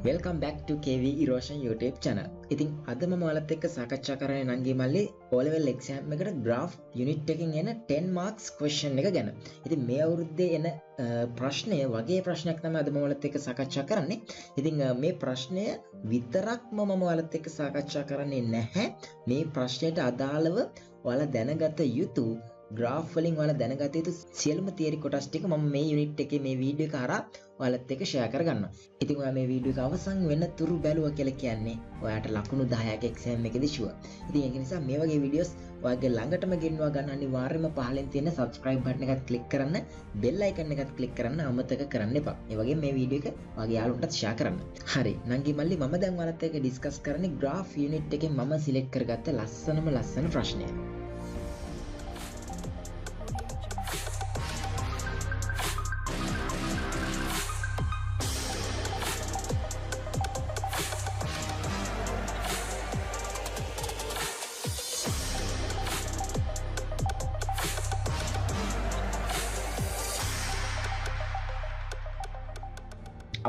Welcome back to KV Erosion YouTube channel. ඉතින් අද මම ඔයාලත් එක්ක සාකච්ඡා කරන්නේ නංගි මල්ලි O level exam එකට graph unit එකකින් එන 10 marks question එක ගැන. ඉතින් මේ අවුරුද්දේ එන ප්‍රශ්නය වගේ ප්‍රශ්නයක් තමයි අද මම ඔයාලත් එක්ක සාකච්ඡා කරන්නේ. ඉතින් මේ ප්‍රශ්නය විතරක්ම මම ඔයාලත් එක්ක සාකච්ඡා කරන්නේ නැහැ. මේ ප්‍රශ්නයට අදාළව ඔයාලා දැනගත යුතු graph වලින් ඔයාලා දැනගත යුතු සියලුම theory කොටස් ටික මම මේ unit එකේ මේ වීඩියෝ එක හරහා ඔයාලත් එක්ක share කරගන්නවා. ඉතින් ඔයා මේ වීඩියෝ එක අවසන් වෙනතුරු බැලුවා කියලා කියන්නේ ඔයාට ලකුණු 10ක exam එකේදී sure. ඉතින් ඒක නිසා මේ වගේ videos ඔයාගේ ළඟටම ගෙන්වා ගන්න අනිවාර්යයෙන්ම පහලින් තියෙන subscribe button එකත් click කරන්න, bell icon එකත් click කරන්න අමතක කරන්න එපා. ඒ වගේම මේ වීඩියෝ එක ඔයාගේ යාළුවන්ටත් share කරන්න. හරි. නංගි මල්ලි මම දැන් ඔයාලත් එක්ක discuss කරන්නේ graph unit එකෙන් මම select කරගත්ත ලස්සන ප්‍රශ්නය.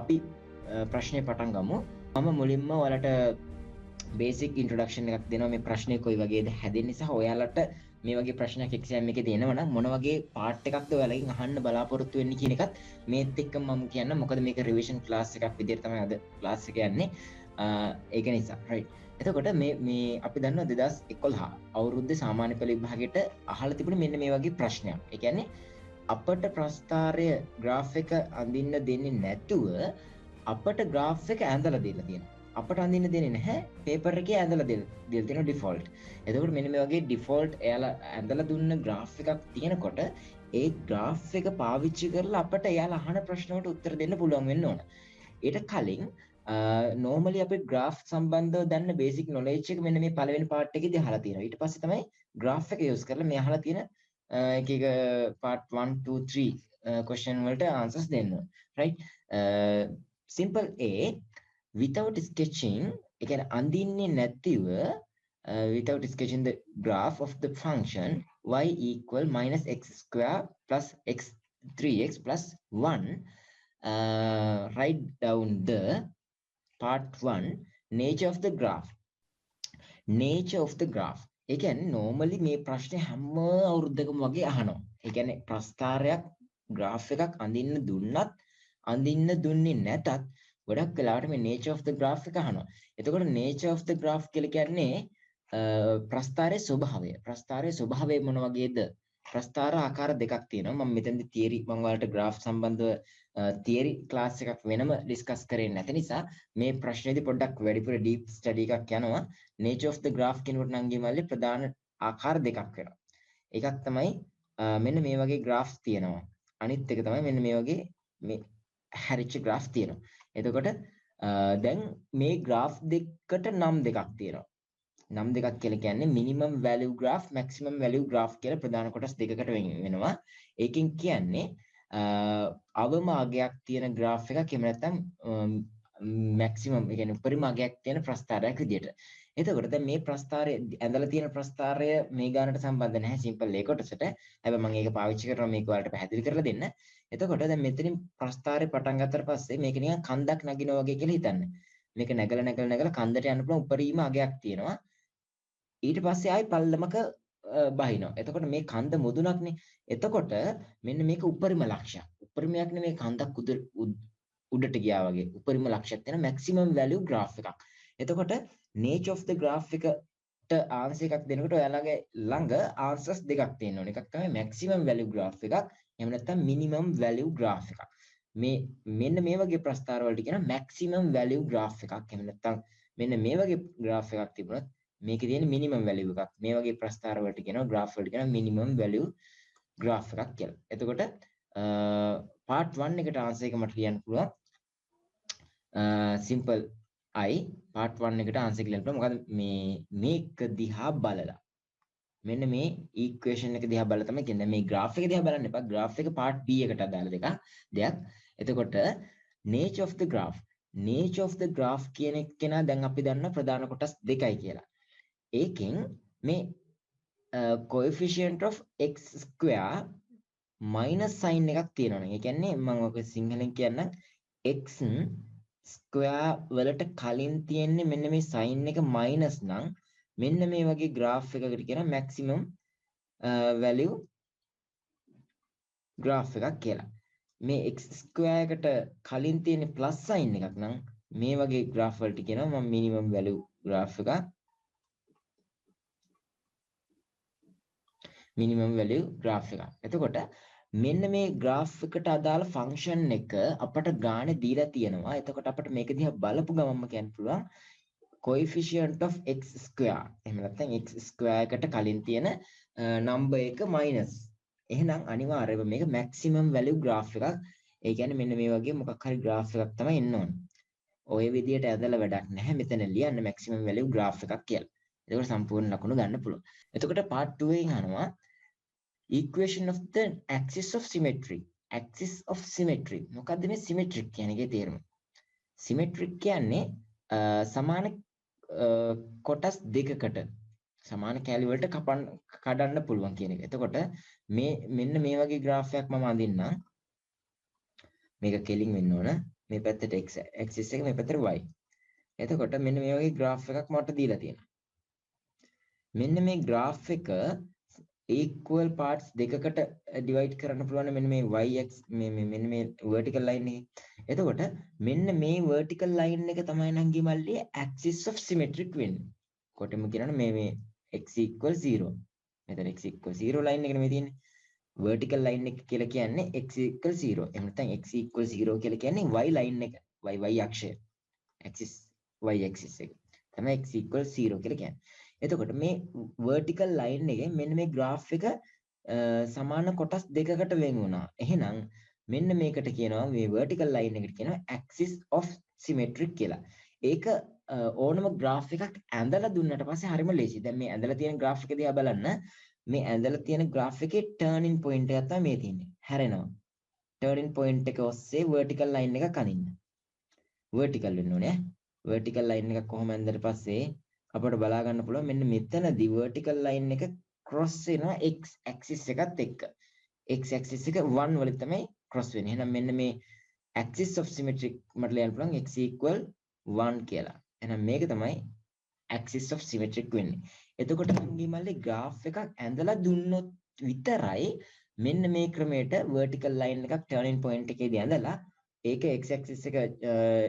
අපි ප්‍රශ්නේ පටන් ගමු. මම මුලින්ම ඔයාලට බේසික් ඉන්ට්‍රොඩක්ෂන් එකක් දෙනවා මේ ප්‍රශ්නේ කොයි වගේද හැදෙන්නේ සහ ඔයාලට මේ වගේ ප්‍රශ්නයක් එක්සෑම් එකේ දෙනවා නම් මොන වගේ පාර්ට් එකක්ද ඔයාලගෙන් අහන්න බලාපොරොත්තු වෙන්නේ කියන එකත් මේත් එක්ක මම කියන්න. මොකද මේක රිවිෂන් ක්ලාස් එකක් විදිහට තමයි අද ක්ලාස් එක යන්නේ. ඒක නිසා රයිට්. එතකොට මේ අපි දන්නවා 2011 අවුරුද්දේ සාමාන්‍ය පෙළ විභාගයට අහලා තිබුණේ මෙන්න මේ වගේ ප්‍රශ්නයක්. ඒ කියන්නේ අපට ප්‍රස්ථාරය ග්‍රාෆ් එක අඳින්න දෙන්නේ නැතුව අපට ග්‍රාෆ් එක ඇඳලා දීලා තියෙනවා. අපට අඳින්න දෙන්නේ නැහැ. පේපර් එකේ ඇඳලා දීලා තියෙනවා ඩිෆෝල්ට්. එතකොට මෙන්න මේ වගේ ඩිෆෝල්ට් එයාලා ඇඳලා දුන්න ග්‍රාෆ් එකක් තියෙනකොට ඒ ග්‍රාෆ් එක පාවිච්චි කරලා අපට එයාලා අහන ප්‍රශ්න වලට උත්තර දෙන්න පුළුවන් වෙන්න ඕන. ඊට කලින් normally අපි graph සම්බන්ධව දන්න basic knowledge එක මෙන්න මේ පළවෙනි part එකේදී අහලා තියෙනවා. ඊට පස්සේ තමයි graph එක use කරලා මේ අහලා තියෙන එක part 1 2 3 question වලට answers දෙන්න. right. Simple A, without sketching, ඒ කියන්නේ අඳින්නේ නැතිව without sketching the graph of the function y equal minus x square plus x 3x plus 1, write down the part 1 nature of the graph. Nature of the graph. ඒ කියන්නේ normally මේ ප්‍රශ්නේ හැම අවුරුද්දකම වගේ අහනවා. ඒ කියන්නේ ප්‍රස්ථාරයක් graph එකක් අඳින්න දුන්නත් අඳින්න දුන්නේ නැතත් ගොඩක් වෙලාවට මේ nature of the graph එක අහනවා. එතකොට nature of the graph කියලා කියන්නේ ප්‍රස්ථාරයේ ස්වභාවය. ප්‍රස්ථාරයේ ස්වභාවය මොන වගේද? ප්‍රස්ථාර ආකාර දෙකක් තියෙනවා. මම මෙතනදී theory මම ඔයාලට graph සම්බන්ධව theory class එකක් වෙනම discuss කරේ නැති නිසා මේ ප්‍රශ්නේදී පොඩ්ඩක් වැඩිපුර deep study එකක් යනවා. nature of the graph කියනකොට නම් ගිමල්ලේ ප්‍රධාන ආකාර දෙකක් වෙනවා. එකක් තමයි මෙන්න මේ වගේ graph තියෙනවා. අනිත් එක තමයි මෙන්න මේ වගේ මේ හැරිච්ච graph තියෙනවා. එතකොට දැන් මේ graph දෙකට නම් දෙකක් තියෙනවා. නම් දෙකක් කියලා කියන්නේ minimum value graph, maximum value graph කියලා ප්‍රධාන කොටස් දෙකකට වෙනවා. ඒකෙන් කියන්නේ අවම අගයක් තියෙන graph එකක් එහෙම නැත්නම් maximum ඒ කියන්නේ උපරිම අගයක් තියෙන ප්‍රස්ථාරයක් විදියට. එතකොට දැන් මේ ප්‍රස්ථාරය ඇඳලා තියෙන ප්‍රස්ථාරය මේ ගානට සම්බන්ධ නැහැ සිම්පල් ඒ කොටසට. හැබැයි මම ඒක පාවිච්චි කරනවා මේක ඔයාලට පැහැදිලි කරලා දෙන්න. එතකොට දැන් මෙතනින් ප්‍රස්ථාරය පටන් ගත්තට පස්සේ මේක නිකන් කන්දක් නගිනවා වගේ කියලා හිතන්න. මේක නැගලා කන්දට යන්න පුළුවන් උපරිම අගයක් තියෙනවා. ඊට පස්සේ ආයි පල්ලමක බහිනවා. එතකොට මේ කන්ද මුදුනක්නේ. එතකොට මෙන්න මේක උපරිම ලක්ෂයක්. උපරිමයක් නෙමේ කන්දක් උඩට ගියා වගේ. උපරිම ලක්ෂයක් තියෙන maximum value graph එකක්. එතකොට nature of the graph එකට answer එකක් දෙනකොට ඔයාලගේ ළඟ answers දෙකක් තියෙන්න ඕනේ. එකක් තමයි maximum value graph එකක්. එහෙම නැත්නම් minimum value graph එකක්. මෙන්න මේ වගේ ප්‍රස්ථාර වලට කියන maximum value graph එකක්. එහෙම නැත්නම් මෙන්න මේ වගේ graph එකක් තිබුණොත් මේකේ තියෙන minimum value එකක්. මේ වගේ ප්‍රස්ථාර වලට කියනවා graph වලට කියනවා minimum value graph එකක් කියලා. එතකොට part 1 එකට answer එක මට ලියන්න පුළුවන්. simple I part 1 එකට answer එක ලියන්න පුළුවන්. මොකද මේක දිහා බලලා මෙන්න මේ equation එක දිහා බලලා තමයි කියන්නේ. මේ graph එක දිහා බලන්න එපා. graph එක part B එකට අදාළ දෙයක්. එතකොට nature of the graph. nature of the graph කියන එක කෙනා දැන් අපි දන්න ප්‍රධාන කොටස් දෙකයි කියලා. ඒකෙන් මේ coefficient of x square minus sign එකක් තියෙනවනේ. ඒ කියන්නේ මම ඔක සිංහලෙන් කියන්නම් x ස්ක්වයා වලට කලින් තියෙන්නේ මෙන්න මේ sin එක මයිනස් නම් මෙන්න මේ වගේ graph එකකට කියන maximum value graph එකක් කියලා. මේ x square එකට කලින් තියෙන plus sign එකක් නම් මේ වගේ graph වලට කියනවා මම minimum value graph එකක්. minimum value graph එකක්. එතකොට මෙන්න මේ graph එකට අදාළ function එක අපට ගානේ දීලා තියෙනවා. එතකොට අපිට මේක දිහා බලපු ගමන්ම කියන්න පුළුවන් coefficient of x square. එහෙම නැත්නම් x square එකට කලින් තියෙන number එක minus. එහෙනම් අනිවාර්යයෙන්ම මේක maximum value graph එකක්. ඒ කියන්නේ මෙන්න මේ වගේ මොකක් හරි graph එකක් තමයි එන්න ඕන. ඔය විදියට ඇදලා වැඩක් නැහැ. මෙතන ලියන්න maximum value graph එකක් කියලා. එතකොට සම්පූර්ණ ලකුණු ගන්න පුළුවන්. එතකොට part 2 එකෙන් අහනවා equation of the axis of symmetry. Axis of symmetry. මොකද්ද මේ symmetric කියන එකේ තේරුම? symmetric කියන්නේ සමාන කොටස් දෙකකට සමාන කැලි වලට කඩන්න පුළුවන් කියන එක. එතකොට මෙන්න මේ වගේ graph එකක් මම අඳින්නම්. මේක කෙලින් වෙන්න ඕන. මේ පැත්තට x axis එක මේ පැත්තට y. එතකොට මෙන්න මේ වගේ graph එකක් මට දීලා තියෙනවා. මෙන්න මේ graph එක equal parts දෙකකට divide කරන්න පුළුවන් මෙන්න මේ y-x මෙන්න මේ vertical line එකේ. එතකොට මෙන්න මේ vertical line එක තමයි නංගි මල්ලි axis of symmetric වෙන්නේ. කොටම කියනවනේ මේ x equal 0. මෙතන x equal 0 line එක නෙමෙයි තියෙන්නේ. vertical line එක කියලා කියන්නේ x equal 0. එහෙම නැත්නම් x equal 0 කියලා කියන්නේ y line එක. y අක්ෂය. axis y axis එක. තමයි x equal 0 කියලා කියන්නේ. එතකොට මේ vertical line එකේ මෙන්න මේ graph එක සමාන කොටස් දෙකකට වෙන් වුණා. එහෙනම් මෙන්න මේකට කියනවා මේ vertical line එකට කියනවා axis of symmetric කියලා. ඒක ඕනම graph එකක් ඇඳලා දුන්නට පස්සේ හරිම ලේසියි. දැන් මේ ඇඳලා තියෙන graph එක දිහා බලන්න. මේ ඇඳලා තියෙන graph එකේ turning point එකක් තමයි මේ තියෙන්නේ. හැරෙනවා. turning point එක ඔස්සේ vertical line එකක් අනින්න. vertical වෙන්න ඕනේ. vertical line එකක් කොහොම ඇඳලා පස්සේ අපිට බලා ගන්න පුළුවන් මෙන්න මෙතනදී vertical line එක cross වෙනවා x axis එකත් එක්ක. x axis එක 1 වලින් තමයි cross වෙන්නේ. එහෙනම් මෙන්න මේ axis of symmetry මට ලියන්න පුළුවන් x equal 1 කියලා. එහෙනම් මේක තමයි axis of symmetric වෙන්නේ. එතකොට අංගී මල්ලේ graph එකක් ඇඳලා දුන්නොත් විතරයි මෙන්න මේ ක්‍රමයට vertical line එකක් turning point එකේදී ඇඳලා ඒක x axis එක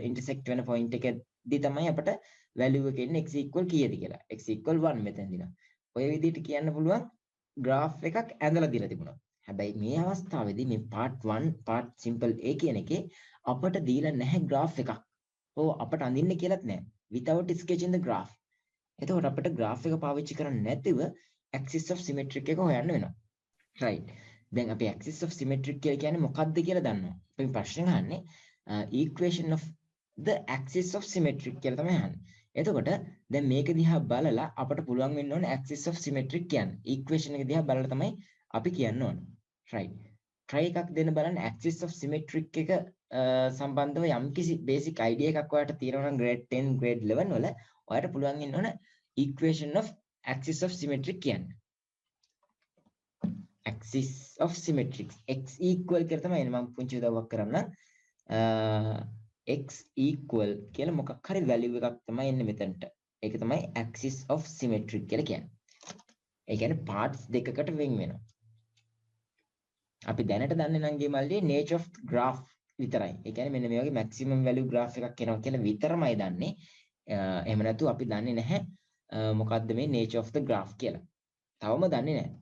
intersect වෙන point එකේදී තමයි අපිට value එක එන්නේ x equal කීයද කියලා. x equal 1 මෙතෙන් දිනවා. ඔය විදිහට කියන්න පුළුවන් graph එකක් ඇඳලා දීලා තිබුණා. හැබැයි මේ අවස්ථාවේදී මේ part 1 part simple a කියන එකේ අපට දීලා නැහැ graph එකක්. ඔව් අපට අඳින්න කියලාත් නැහැ. without sketching the graph. එතකොට අපිට graph එක පාවිච්චි කරන්නේ නැතිව axis of symmetric එක හොයන්න වෙනවා. right. දැන් අපි axis of symmetric කියලා කියන්නේ මොකක්ද කියලා දන්නවා. අපි ප්‍රශ්න අහන්නේ equation of the axis of symmetric කියලා තමයි අහන්නේ. එතකොට දැන් මේක දිහා බලලා අපට පුළුවන් වෙන්න ඕනේ axis of symmetric කියන්නේ. equation එක දිහා බලලා තමයි අපි කියන්න ඕනේ. right. try එකක් දෙන්න බලන්න axis of symmetric එක සම්බන්ධව යම්කිසි basic idea එකක් ඔයාලට තියෙනවා නම් grade 10 grade 11 වල ඔයාලට පුළුවන් වෙන්න ඕනේ equation of axis of symmetric කියන්නේ. axis of symmetric x equal කියලා තමයි එන්නේ. මම පුංචි උදව්වක් කරන්න. x equal කියලා මොකක් හරි value එකක් තමයි එන්නේ මෙතනට. ඒක තමයි axis of symmetric කියලා කියන්නේ. ඒ කියන්නේ parts දෙකකට වෙන් වෙනවා. අපි දැනට දන්නේ නම් ගේ මල්ලි nature of graph විතරයි. ඒ කියන්නේ මෙන්න මේ වගේ maximum value graph එකක් එනවා කියලා විතරමයි දන්නේ. එහෙම නැතු අපි දන්නේ නැහැ මොකද්ද මේ nature of the graph කියලා. තවම දන්නේ නැහැ.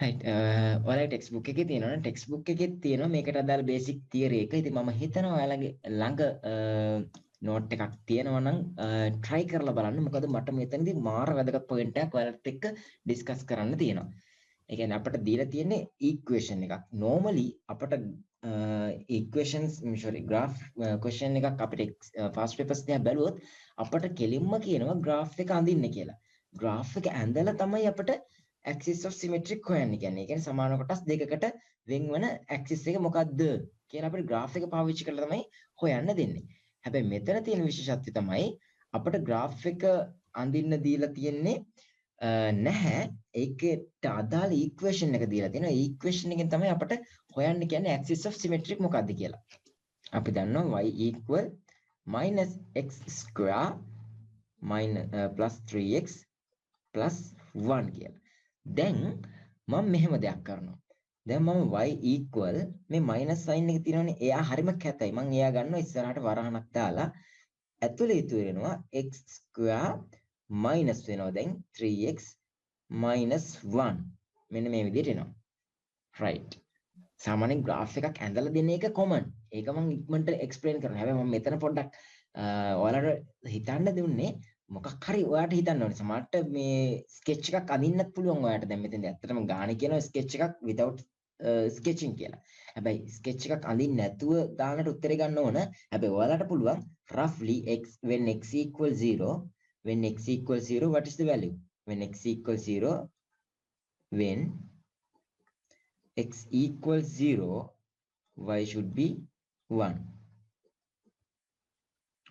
right. ඔයාලගේ textbook එකේ තියෙනවා නේ textbook එකේ තියෙනවා මේකට අදාළ basic theory එක. ඉතින් මම හිතනවා ඔයාලගේ ළඟ note එකක් තියෙනවා නම් try කරලා බලන්න. මොකද මට මෙතනදී මාර වැදගත් point එකක් ඔයාලත් එක්ක discuss කරන්න තියෙනවා. ඒ කියන්නේ අපිට දීලා තියෙන්නේ equation එකක්. normally අපිට graph question එකක් අපිට past papers දිහා බැලුවොත් අපිට කෙලින්ම කියනවා graph එක අඳින්න කියලා. graph එක ඇඳලා තමයි අපිට axis of symmetric හොයන්න කියන්නේ. ඒ කියන්නේ සමාන කොටස් දෙකකට වෙන්වන axis එක මොකද්ද කියලා අපිට graph එක පාවිච්චි කරලා තමයි හොයන්න දෙන්නේ. හැබැයි මෙතන තියෙන විශේෂත්වය තමයි අපිට graph එක අඳින්න දීලා තියෙන්නේ නැහැ. ඒකට අදාළ equation එක දීලා තියෙනවා. equation එකෙන් තමයි අපිට හොයන්න කියන්නේ axis of symmetric මොකද්ද කියලා. අපි දන්නවා y equal minus x square minus plus 3x plus 1 කියලා. දැන් මම මෙහෙම දෙයක් කරනවා. දැන් මම y equal මේ minus sign එක තියෙනවනේ. එයා හරිම කැතයි. මම එයා ගන්නවා ඉස්සරහට වරහණක් දාලා ඇතුලේ ඉතුරු වෙනවා x square minus වෙනවා දැන් 3x minus 1. මෙන්න මේ විදිහට එනවා. right. සාමාන්‍යයෙන් graph එකක් ඇඳලා දෙන එක common. ඒක මම ඉක්මනට explain කරනවා. හැබැයි මම මෙතන පොඩ්ඩක් ඔයාලට හිතන්න දුන්නේ මොකක් හරි ඔයාලට හිතන්න ඕනේ. සමහරට මේ sketch එකක් අඳින්නත් පුළුවන් ඔයාලට. දැන් මෙතෙන්ද ඇත්තටම ගානේ කියනවා sketch එකක් without sketching කියලා. හැබැයි sketch එකක් අඳින්න නැතුව ගානට උත්තරේ ගන්න ඕන. හැබැයි ඔයාලට පුළුවන් roughly x when x equals 0 when x equals 0 what is the value? When x equals 0 when x equals 0 y should be 1.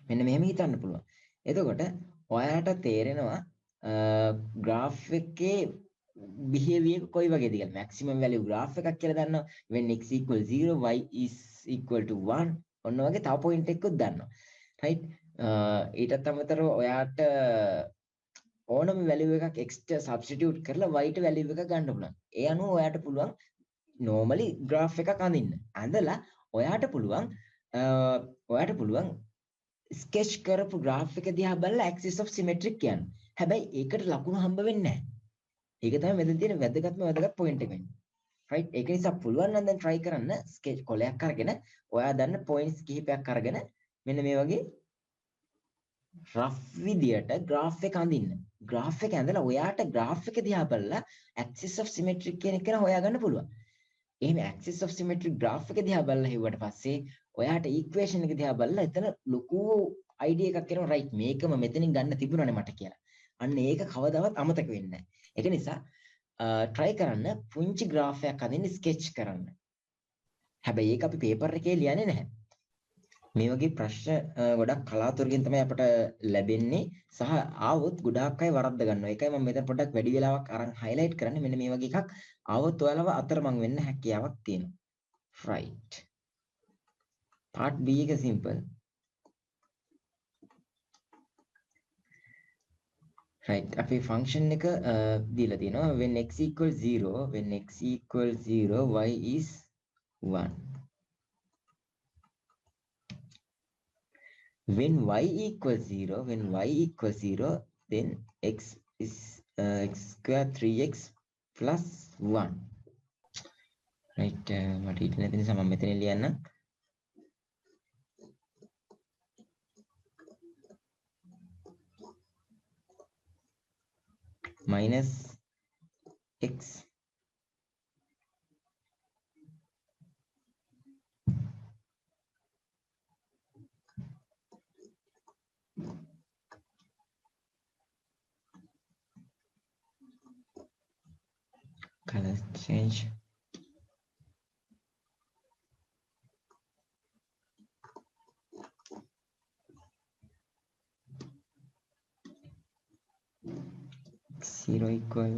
මෙන්න මෙහෙම හිතන්න පුළුවන්. එතකොට ඔයාලට තේරෙනවා graph එකේ behavior කොයි වගේද කියලා. maximum value graph එකක් කියලා දන්නවා. when x equals 0 y is equal to 1 ඔන්න වගේ තව point එකකුත් දන්නවා. right? ඊටත් අමතරව ඔයාට ඕනම value එකක් x ට substitute කරලා y ට value එකක් ගන්න පුළුවන්. ඒ අනුව ඔයාට පුළුවන් normally graph එකක් අඳින්න. අඳලා ඔයාට පුළුවන් sketch කරපු graph එක දිහා බලලා axis of symmetry කියන්න. හැබැයි ඒකට ලකුණු හම්බ වෙන්නේ නැහැ. ඒක තමයි මෙතන තියෙන වැදගත් point එක වෙන්නේ. right? ඒක නිසා පුළුවන් නම් දැන් try කරන්න sketch කොලයක් අරගෙන ඔයා දන්න points කිහිපයක් අරගෙන මෙන්න මේ වගේ rough විදියට graph එක අඳින්න. graph එක ඇඳලා ඔයාට graph එක දිහා බලලා axis of symmetry කියන එක හොයාගන්න පුළුවන්. එහෙම axis of symmetry graph එක දිහා බලලා හිව්වට පස්සේ ඔයාට equation එක දිහා බලලා එතන ලොකු idea එකක් එනවා right මේකම මෙතනින් ගන්න තිබුණානේ මට කියලා. අන්න ඒක කවදාවත් අමතක වෙන්නේ නැහැ. ඒක නිසා try කරන්න පුංචි graph එකක් අදින්න sketch කරන්න. හැබැයි ඒක අපි paper එකේ ලියන්නේ නැහැ. මේ වගේ ප්‍රශ්න ගොඩක් කලාතුරකින් තමයි අපට ලැබෙන්නේ සහ ආවොත් ගොඩාක් අය වරද්ද ගන්නවා. ඒකයි මම මෙතන පොඩ්ඩක් වැඩි වෙලාවක් අරන් highlight කරන්නේ. මෙන්න මේ වගේ එකක් ආවොත් ඔයාලව අතරමං වෙන්න හැකියාවක් තියෙනවා. right. part B එක simple. right. අපි function එක දීලා තියෙනවා when x equals 0 y is 1. when y equals 0 then x is x square 3x plus 1. right. මට හිතෙන නැති නිසා මම මෙතන ලියන්නම්. minus x color change x0 equal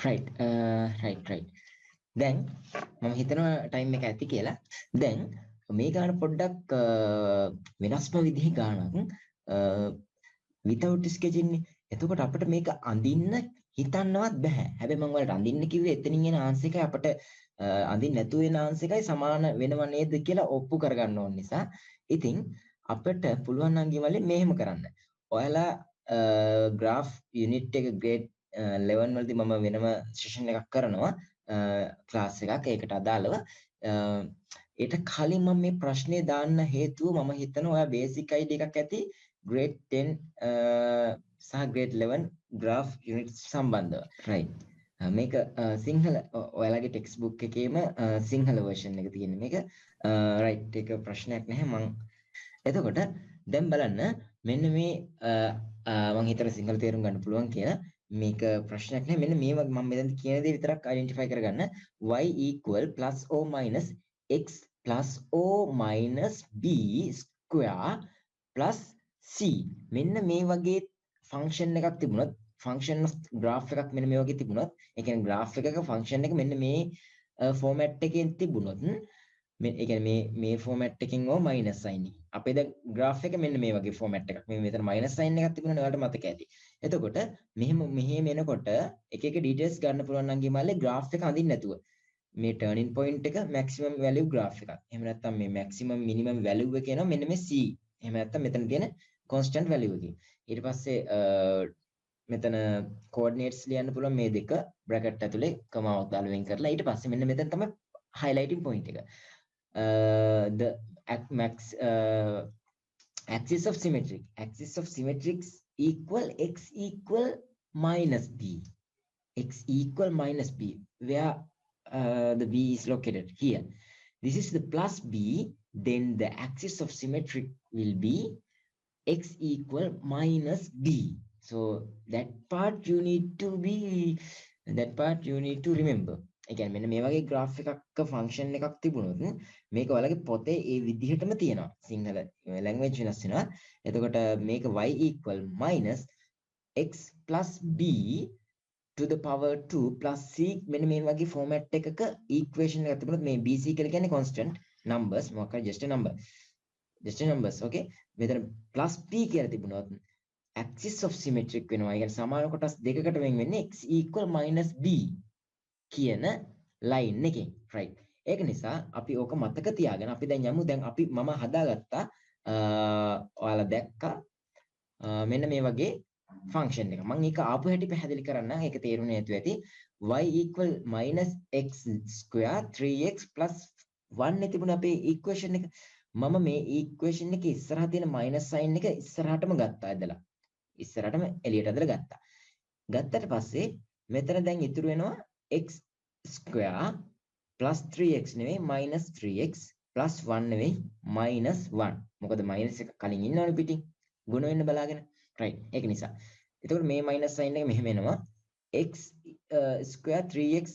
right. දැන් මම හිතනවා ටයිම් එක ඇති කියලා. දැන් මේ ගාන පොඩ්ඩක් වෙනස්ම විදිහේ ගානක් without sketching නේ. එතකොට අපිට මේක අඳින්න හිතන්නවත් බෑ. හැබැයි මම ඔයාලට අඳින්න කිව්වේ එතනින් එන ආන්සර් එකයි අපිට අඳින්න නැතුව එන ආන්සර් එකයි සමාන වෙනව නේද කියලා ඔප්පු කරගන්න ඕන නිසා. ඉතින් අපිට පුළුවන් නම් ගිමලේ මෙහෙම කරන්න. ඔයාලා graph unit එක grade 11 වලදී මම වෙනම session එකක් කරනවා. ක්ලාස් එකක් ඒකට අදාළව ඊට කලින් මම මේ ප්‍රශ්නේ දාන්න හේතුව මම හිතනවා ඔයා බේසික් අයිඩියා එකක් ඇති grade 10 සහ grade 11 graph unit සම්බන්ධව right මේක සිංහල ඔයාලගේ ටෙක්ස්ට් බුක් එකේම සිංහල version එක තියෙන මේක right ඒක ප්‍රශ්නයක් නැහැ මම එතකොට දැන් බලන්න මෙන්න මේ මම හිතන සිංහල තේරුම් ගන්න පුළුවන් කියලා මේක ප්‍රශ්නයක් නෑ මෙන්න මේ වගේ මම මෙතන කියන දේ විතරක් අයිඩෙන්ටිෆයි කරගන්න y equal plus or minus x plus or minus b square plus c මෙන්න මේ වගේ ෆන්ක්ෂන් එකක් තිබුණොත් ෆන්ක්ෂන් graph එකක් මෙන්න මේ වගේ තිබුණොත් ඒ කියන්නේ graph එකක ෆන්ක්ෂන් එක මෙන්න මේ ෆෝමැට් එකෙන් තිබුණොත් මේ ඒ කියන්නේ මේ ෆෝමැට් එකෙන් ඕ මයිනස් සයින් එක. අපේ දැන් graph එක මෙන්න මේ වගේ ෆෝමැට් එකක්. මේ මෙතන මයිනස් සයින් එකක් තිබුණානේ ඔයාලට මතක ඇති. එතකොට මෙහෙම එනකොට එක එක ඩීටේල්ස් ගන්න පුළුවන් නම් ගිමාලේ graph එක අඳින්න නැතුව මේ turning point එක maximum value graph එකක්. එහෙම නැත්නම් මේ maximum minimum value එක එනවා මෙන්න මේ C. එහෙම නැත්නම් මෙතන තියෙන constant value එකකින්. ඊට පස්සේ මෙතන coordinates ලියන්න පුළුවන් මේ දෙක bracket ඇතුලේ කමාවක් දාලා වෙන් කරලා ඊට පස්සේ මෙන්න මෙතන තමයි highlighting point එක. The axis of symmetrics equal x equal minus b. X equal minus b, where the b is located here. This is the plus b, then the axis of symmetric will be x equal minus b. So that part you need to remember. again මෙන්න මේ වගේ graph එකක function එකක් තිබුණොත් මේක ඔයාලගේ පොතේ ඒ විදිහටම තියෙනවා. සිංහල language වෙනස් වෙනවා. එතකොට මේක y equal minus x plus b to the power 2 plus c මෙන්න මේ වගේ format එකක equation එකක් තිබුණොත් මේ bc කියලා කියන්නේ constant numbers මොකක් හරි just a numbers okay මෙතන plus p කියලා තිබුණොත් axis of symmetric වෙනවා. ඒ කියන්නේ සමාන කොටස් දෙකකට වෙන් වෙන්නේ x equal minus b කියන line එකෙන් right. ඒක නිසා අපි ඕක මතක තියාගෙන අපි දැන් යමු. දැන් මම හදාගත්තා ඔයාලා දැක්කා මෙන්න මේ වගේ function එක. මම ඒක ආපු හැටි පැහැදිලි කරන්න. ඒක තේරුනේ නැතුව ඇති. y equal minus x square 3x plus 1 නේ තිබුණා අපේ equation එක. මම මේ equation එකේ ඉස්සරහා තියෙන minus sign එක ඉස්සරහටම ගත්තා ඇදලා. ඉස්සරහටම එළියට ඇදලා ගත්තා. ගත්තට පස්සේ මෙතන දැන් ඉතුරු වෙනවා x square plus 3x නෙවෙයි minus 3x plus 1 නෙවෙයි minus 1. මොකද minus එක කලින් ඉන්නවනේ පිටින්. ගුණ වෙන්න බලාගෙන. right. ඒක නිසා. එතකොට මේ minus sign එක මෙහෙම එනවා. x square 3x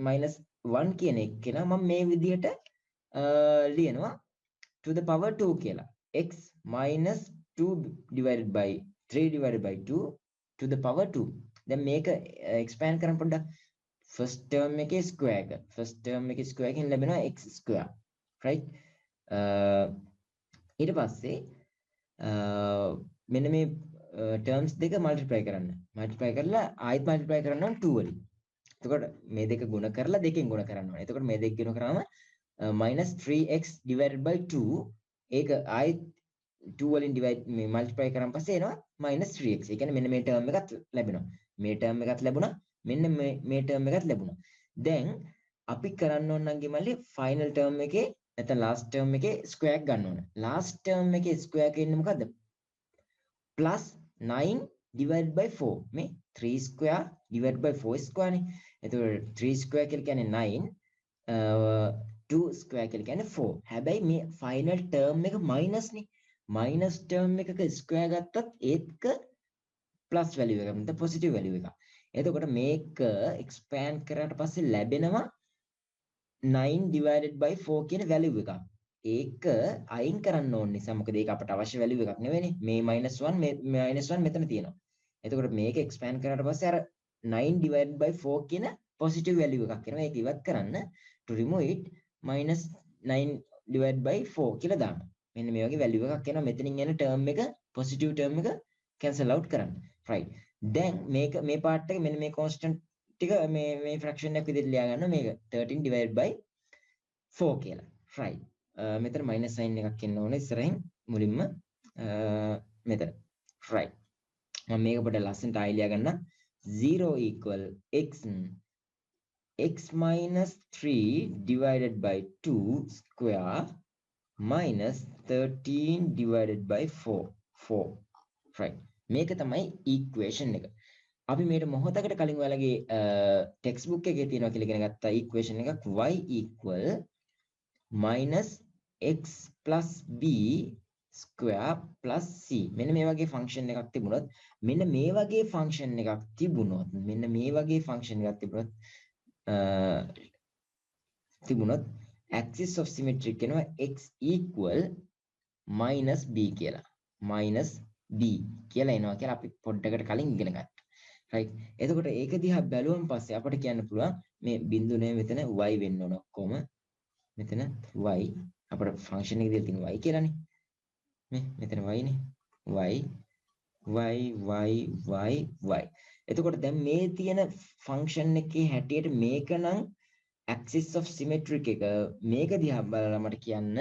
minus 1 කියන එක කෙනා මම මේ විදිහට ලියනවා to the power 2 කියලා. x minus 2 divided by 3 divided by 2 to the power 2. දැන් මේක expand කරන්න පොඩ්ඩක්. first term එකේ square එක. first term එකේ square එකෙන් ලැබෙනවා x square. right. ඊට පස්සේ මෙන්න මේ terms දෙක multiply කරන්න. multiply කරලා ආයෙත් multiply කරන්න ඕන 2 වලින්. එතකොට මේ දෙක ගුණ කරලා දෙකෙන් ගුණ කරන්න ඕනේ. එතකොට මේ දෙක ගුණ කරාම minus 3x divided by 2 ඒක ආයෙත් 2 වලින් divide මේ multiply කරාන් පස්සේ එනවා minus 3x. ඒ කියන්නේ මෙන්න මේ term එකත් ලැබෙනවා. මේ term එකත් ලැබුණා. මෙන්න මේ term එකත් ලැබුණා. දැන් අපි කරන්න ඕන නම් ගිමල්ලි final term එකේ නැත්නම් last term එකේ square එක ගන්න ඕන. last term එකේ square එක ඉන්නේ මොකද්ද? plus 9 divided by 4. මේ 3 square divided by 4 square නේ. එතකොට 3 square කියලා කියන්නේ 9 2 square කියලා කියන්නේ 4. හැබැයි මේ final term එක minus නේ. minus term එකක square ගත්තත් ඒක plus value එකක් නැත්නම් positive value එකක්. එතකොට මේක expand කරාට පස්සේ ලැබෙනවා 9 divided by 4 කියන value එකක්. ඒක අයින් කරන්න ඕන නිසා මොකද ඒක අපට අවශ්‍ය value එකක් නෙවෙයිනේ. මේ -1 මේ -1 මෙතන තියෙනවා. එතකොට මේක expand කරාට පස්සේ අර 9 divided by 4 කියන positive value එකක් එනවා. ඒක ඉවත් කරන්න to remove it -9 divided by 4 කියලා දාන්න. මෙන්න මේ වගේ value එකක් එනවා. මෙතනින් එන term එක positive term එක cancel out කරන්න. right. දැන් මේ part එක මෙන්න මේ constant ටික මේ fraction එකක් විදිහට ලියා ගන්න මේක 13 divided by 4 කියලා. right. මෙතන minus sign එකක් එන්න ඕනේ ඉස්සරහින් මුලින්ම මෙතන. right. මම මේක පොඩ්ඩක් ලස්සනට ආයෙ ලියා ගන්න. 0 equal x minus 3 divided by 2 square minus 13 divided by 4. right. මේක තමයි equation එක. අපි මේකට මොහොතකට කලින් ඔයාලගේ text book එකේ තියෙනවා කියලා ඉගෙන ගත්ත equation එකක් y equal minus x plus b square plus c. මෙන්න මේ වගේ function එකක් තිබුණොත් axis of symmetry කියනවා x equal minus b කියලා. minus b කියලා එනවා කියලා අපි පොඩ්ඩකට කලින් ඉගෙන ගත්තා. right එතකොට ඒක දිහා බැලුවම පස්සේ අපිට කියන්න පුළුවන් මේ බිඳුනේ මෙතන y වෙන්න ඕන ඔක්කොම මෙතන y අපිට ෆන්ක්ෂන් එකේ දීලා තියෙන y කියලානේ මේ මෙතන y නේ y එතකොට දැන් මේ තියෙන ෆන්ක්ෂන් එකේ හැටියට මේක නම් axis of symmetric එක මේක දිහා බලලා මට කියන්න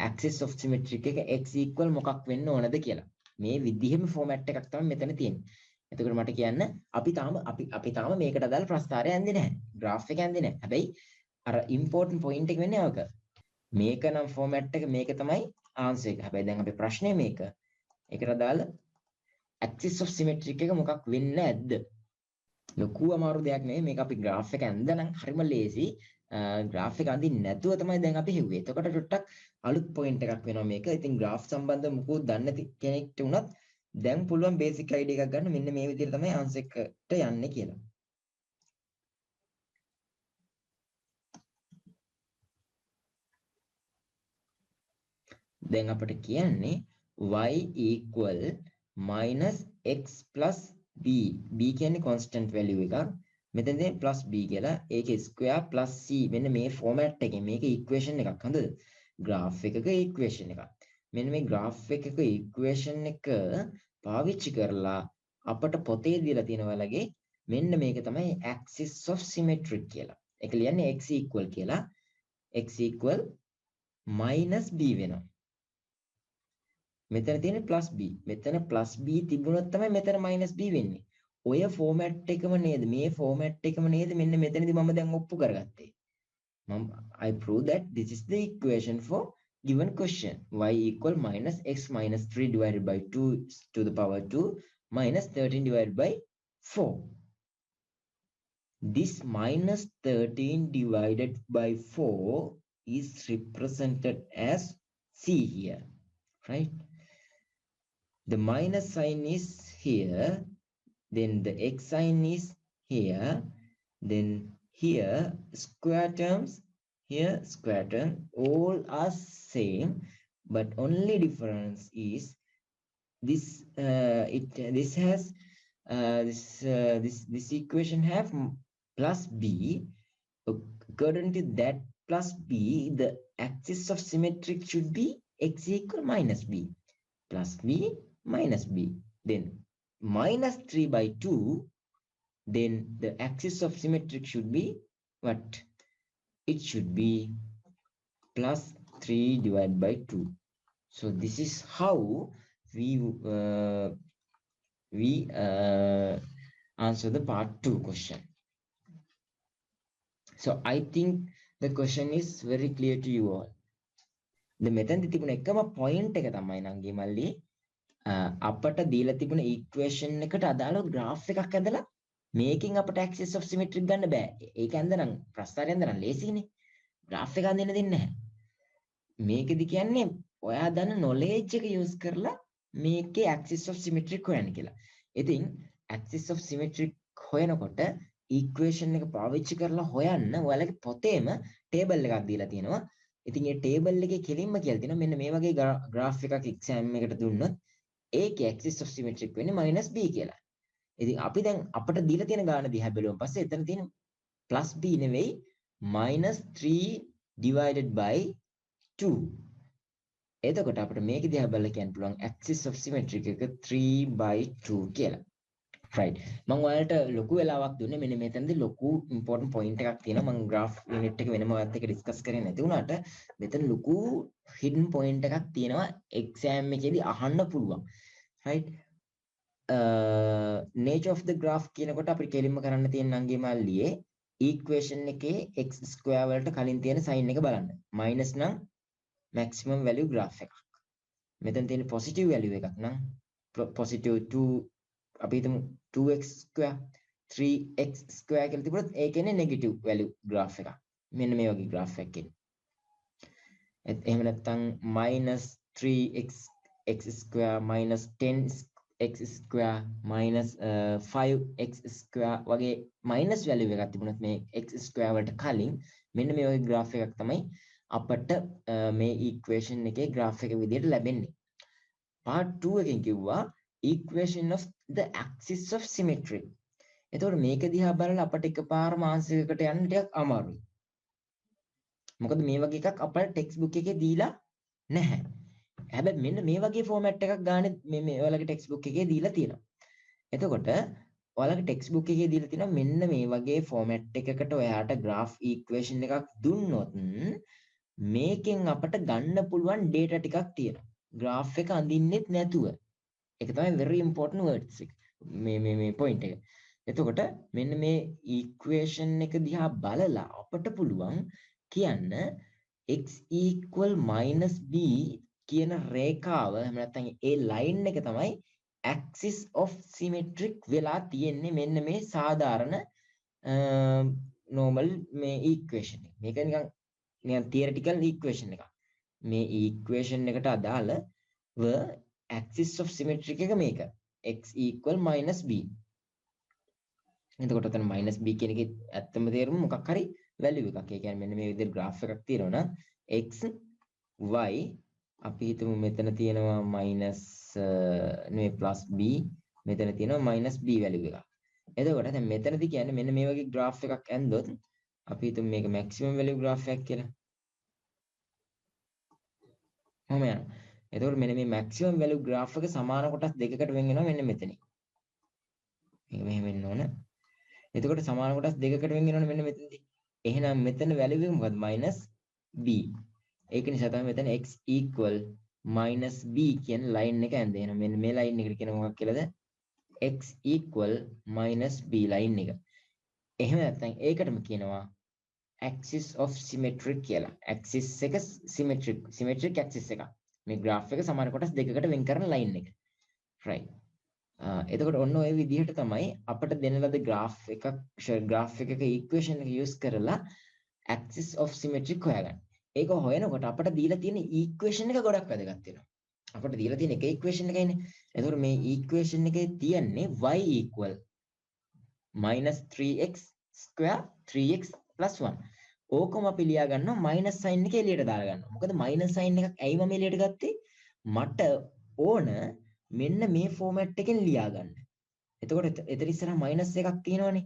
axis of symmetric එක x equal මොකක් වෙන්න ඕනද කියලා. මේ විදිහෙම ෆෝමැට් එකක් තමයි මෙතන තියෙන්නේ. එතකොට මට කියන්න අපි තාම මේකට අදාළ ප්‍රස්තාරය ඇඳේ නැහැ. graph එක ඇඳේ නැහැ. හැබැයි අර important point එක වෙන්නේ අවක. මේක නම් ෆෝමැට් එක මේක තමයි answer එක. හැබැයි දැන් අපේ ප්‍රශ්නේ මේක. ඒකට අදාළ axis of symmetric එක මොකක් වෙන්නේ නැද්ද? ලොකු අමාරු දෙයක් නෙවෙයි මේක අපි graph එක ඇඳනනම් හරිම ලේසි graph එක අඳින්න නැතුව තමයි දැන් අපි හෙව්වේ. එතකොට ටොට්ටක් අලුත් point එකක් වෙනවා මේක. ඉතින් graph සම්බන්ධව මොකෝ දන්නේ නැති කෙනෙක්ට උනත් දැන් පුළුවන් basic idea එකක් ගන්න මෙන්න මේ විදිහට තමයි answer එකට යන්නේ කියලා. දැන් අපිට කියන්නේ y equal minus x plus b. b කියන්නේ constant value එකක්. මෙතන තියෙන plus b කියලා. ඒකේ square plus c. මෙන්න මේ format එකේ මේක equation එකක් හඳද? graph එකක equation එකක්. මෙන්න මේ graph එකක equation එක පාවිච්චි කරලා අපට පොතේ දීලා තියෙනවා වලගේ මෙන්න මේක තමයි axis of symmetric කියලා. ඒක ලියන්නේ x equal කියලා. x equal minus b වෙනවා. මෙතන තියෙන plus b. මෙතන plus b තිබුණොත් තමයි මෙතන minus b වෙන්නේ. ඔය format එකම නේද? මේ format එකම නේද මෙන්න මෙතනදී මම දැන් ඔප්පු කරගත්තේ. I prove that this is the equation for given question. Y equal minus x minus 3 divided by 2 to the power 2 minus 13 divided by 4. This minus 13 divided by 4 is represented as c here, right? The minus sign is here, then the x sign is here, then here square terms, here square term, all are same, but only difference is this this equation have plus b. According to that plus b, the axis of symmetric should be x equal minus b, plus b minus b, then minus 3 by 2, then the axis of symmetric should be what? It should be plus 3 divided by 2. So this is how we answer the part 2 question. So I think the question is very clear to you all. The මෙතෙන්දි තිබුණ එකම point එක තමයි නංගි මල්ලි අපට දීලා තිබුණ equation එකට අදාළව graph එකක් ඇදලා මේකෙන් අපට axis of symmetric ගන්න බෑ. ඒක ඇඳනම් ප්‍රස්තාරය ඇඳනම් ලේසියිනේ. graph එක අඳින්න දෙන්නේ නැහැ. මේකෙදි කියන්නේ ඔයා දන්න knowledge එක use කරලා මේකේ axis of symmetric හොයන්න කියලා. ඉතින් axis of symmetric හොයනකොට equation එක පාවිච්චි කරලා හොයන්න ඔයාලගේ පොතේම table එකක් දීලා තියෙනවා. ඉතින් මේ table එකේ කෙලින්ම කියලා තියෙනවා මෙන්න මේ වගේ graph එකක් exam එකකට දුන්නොත් ඒකේ axis of symmetric වෙන්නේ minus b කියලා. ඉතින් අපි දැන් අපිට දීලා තියෙන ගාන දිහා බැලුවම පස්සේ එතන තියෙන plus b නෙවෙයි minus 3 divided by 2. එතකොට අපිට මේක දිහා බලලා කියන්න පුළුවන් axis of symmetric එක 3 by 2 කියලා. right. මම ඔයාලට ලොකු වෙලාවක් දුන්නේ මෙන්න මෙතනදී ලොකු important point එකක් තියෙනවා. මම graph unit එක වෙනම ඔයත් එක්ක discuss කරේ නැති වුණාට මෙතන ලොකු hidden point එකක් තියෙනවා exam එකේදී අහන්න පුළුවන්. right. nature of the graph කියනකොට අපිට කෙලින්ම කරන්න තියෙන නංගි මල්ලියේ equation එකේ x square වලට කලින් තියෙන sign එක බලන්න. minus නම් maximum value graph එකක්. මෙතන තියෙන positive value එකක් නම් positive 2 අපි හිතමු 2x square 3x square කියලා තිබුණොත් ඒ කියන්නේ negative value graph එකක්. මෙන්න මේ වගේ graph එකක් එන්නේ. එහෙම නැත්නම් minus 3x x square minus 10x square minus 5x square වගේ minus value එකක් තිබුණොත් මේ x square වලට කලින් මෙන්න මේ වගේ graph එකක් තමයි අපට මේ equation එකේ graph එක විදිහට ලැබෙන්නේ. part 2 එකෙන් කිව්වා equation of the axis of symmetry. එතකොට මේක දිහා බලලා අපිට එකපාරම ආන්සර් එකකට යන්න ටිකක් අමාරුයි. මොකද මේ වගේ එකක් අපේ ටෙක්ස්ට් බුක් එකේ දීලා නැහැ. හැබැයි මෙන්න මේ වගේ ෆෝමැට් එකක් ගානේ මේ ඔයාලගේ ටෙක්ස්ට් බුක් එකේ දීලා තියෙනවා. එතකොට ඔයාලගේ ටෙක්ස්ට් බුක් එකේ දීලා තියෙනවා මෙන්න මේ වගේ ෆෝමැට් එකකට ඔයාට graph equation එකක් දුන්නොත් මේකෙන් අපට ගන්න පුළුවන් data ටිකක් තියෙනවා. graph එක අඳින්නෙත් නැතුව. ඒක තමයි very important words එක. මේ point එක. එතකොට මෙන්න මේ equation එක දිහා බලලා අපට පුළුවන් කියන්න x equal minus b කියන රේඛාව එහෙම නැත්නම් ඒ line එක තමයි axis of symmetric වෙලා තියෙන්නේ මෙන්න මේ සාධාරණ normal මේ equation එක. මේක නිකන් theoretical equation එකක්. මේ equation එකට අදාළව axis of symmetric එක මේක. x equal minus b. එතකොට උතන minus b කියන එකේ ඇත්තම තේරුම මොකක් හරි value එකක්. ඒ කියන්නේ මෙන්න මේ විදිහට graph එකක් තියෙනවා නම් x y අපි හිතමු මෙතන තියෙනවා minus නෙවෙයි plus b මෙතන තියෙනවා minus b value එකක්. එතකොට දැන් මෙතනදී කියන්නේ මෙන්න මේ වගේ graph එකක් ඇන්දොත් අපි හිතමු මේක maximum value graph එකක් කියලා. කොහොම යනවා. එතකොට මෙන්න මේ maximum value graph එක සමාන කොටස් දෙකකට වෙන් වෙනවා මෙන්න මෙතනින්. මේක මෙහෙම වෙන්න ඕන. එතකොට සමාන කොටස් දෙකකට වෙන් වෙනවනේ මෙන්න මෙතනදී. එහෙනම් මෙතන value එක මොකද්ද? minus b. ඒක නිසා තමයි මෙතන x equal minus b කියන line එක ඇඳේ. එහෙනම් මෙන්න මේ line එකට කියන මොකක් කියලාද? x equal minus b line එක. එහෙම නැත්නම් ඒකටම කියනවා axis of symmetry කියලා. axis එක symmetric axis එකක්. මේ graph එක සමාන කොටස් දෙකකට වෙන් කරන line එක. right. එතකොට ඔන්න ඔය විදිහට තමයි අපිට දෙන ලද graph එකක equation එක use කරලා axis of symmetry හොයාගන්න. ඒක හොයනකොට අපිට දීලා තියෙන equation එක ගොඩක් වැදගත් වෙනවා. අපිට දීලා තියෙන එක equation එකයිනේ. එතකොට මේ equation එකේ තියෙන්නේ y equal minus 3x square 3x plus 1. ඕකම අපි ලියා ගන්නවා minus sign එක එළියට දාලා ගන්නවා. මොකද minus sign එකක් ඇයි මම එළියට ගත්තේ? මට ඕන මෙන්න මේ format එකෙන් ලියා ගන්න. එතකොට එතන ඉස්සරහ minus එකක් තියෙනවනේ.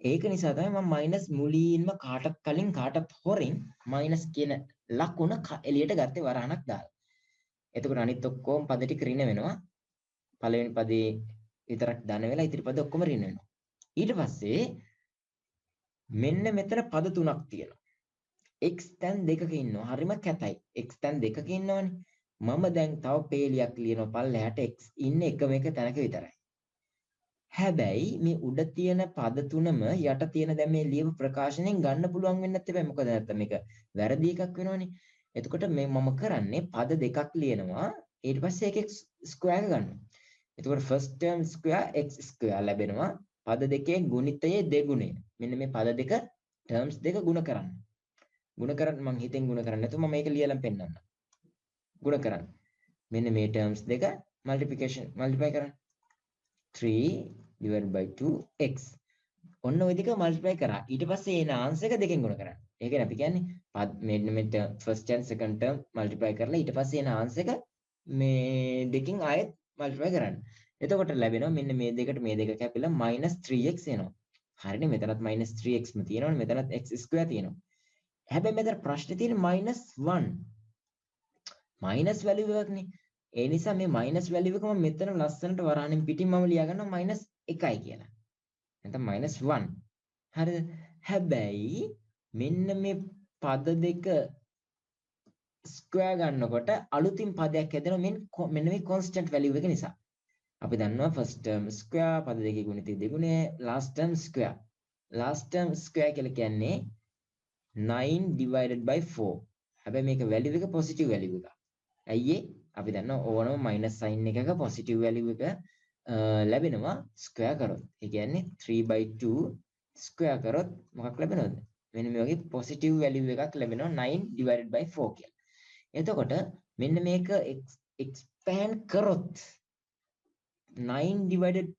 ඒක නිසා තමයි මම minus මුලින්ම කාටත් කලින් කාටත් හොරින් minus කියන ලකුණ එළියට ගත්තේ වරහණක් දාලා. එතකොට අනිත් ඔක්කොම පද ටික ඍණ වෙනවා. පළවෙනි පදේ විතරක් ධන වෙලා ඉතිරි පද ඔක්කොම ඍණ වෙනවා. ඊට පස්සේ මෙන්න මෙතන පද තුනක් තියෙනවා. x තැන් දෙකක ඉන්නවා. හරිම කැතයි. x තැන් දෙකක ඉන්නවනේ. මම දැන් තව පේලියක් ලියනවා පල්ලෙහාට x ඉන්නේ එකම එක තැනක විතරයි. හැබැයි මේ උඩ තියෙන පද තුනම යට තියෙන දැන් මේ ලියපු ප්‍රකාශනයෙන් ගන්න පුළුවන් වෙන්නේ නැත්තේ. මොකද නැත්තම් මේක වැරදි එකක් වෙනවනේ. එතකොට මේ මම කරන්නේ පද දෙකක් ලියනවා. ඊට පස්සේ එකක් ස්ක්වයර් ගන්නවා. එතකොට first term square x square ලැබෙනවා. පද දෙකේ ගුණිතයේ දෙගුණය. මෙන්න මේ පද දෙක terms දෙක ගුණ කරන්න. ගුණ කරන්න මම හිතෙන් ගුණ කරන්නේ නැතුව මම මේක ලියලා පෙන්නන්නම්. ගුණ කරන්න. මෙන්න මේ terms දෙක multiply කරන්න. 3 divided by 2x. ඔන්න ওই දෙක multiply කරා. ඊට පස්සේ එන answer එක දෙකෙන් ගුණ කරන්න. ඒ කියන්නේ අපි කියන්නේ මෙන්න මේ first and second term multiply කරලා ඊට පස්සේ එන answer එක මේ දෙකෙන් ආයෙත් multiply කරන්න. එතකොට ලැබෙනවා මෙන්න මේ දෙකට මේ දෙක කැපිලා -3x එනවා. හරිනේ මෙතනත් -3x ම තියෙනවනේ මෙතනත් x square තියෙනවා. හැබැයි මෙතන ප්‍රශ්නේ තියෙන්නේ -1. minus value එකක්නේ. ඒ නිසා මේ minus value එක මම මෙතන ලස්සනට වරහණෙන් පිටින් මම ලියා ගන්නවා -1 කියලා. නැත්නම් -1. හරිද? හැබැයි මෙන්න මේ පද දෙක ස්ක්වයර් ගන්නකොට අලුතින් පදයක් හැදෙනවා මෙන්න මේ constant value එක නිසා. අපි දන්නවා first term square පද දෙකේ ගුණිතය දෙගුණය last term square. last term square කියලා කියන්නේ 9 divided by 4. හැබැයි මේක value එක positive value එකක්. ඇයි ඒ? අපි දන්නවා ඕනම minus sign එකක positive value එක ලැබෙනවා square කරොත්. ඒ කියන්නේ 3/2 square කරොත් මොකක් ලැබෙනවද? මෙන්න මේ වගේ positive value එකක් ලැබෙනවා 9 divided by 4 කියලා. එතකොට මෙන්න මේක expand කරොත් 9 divided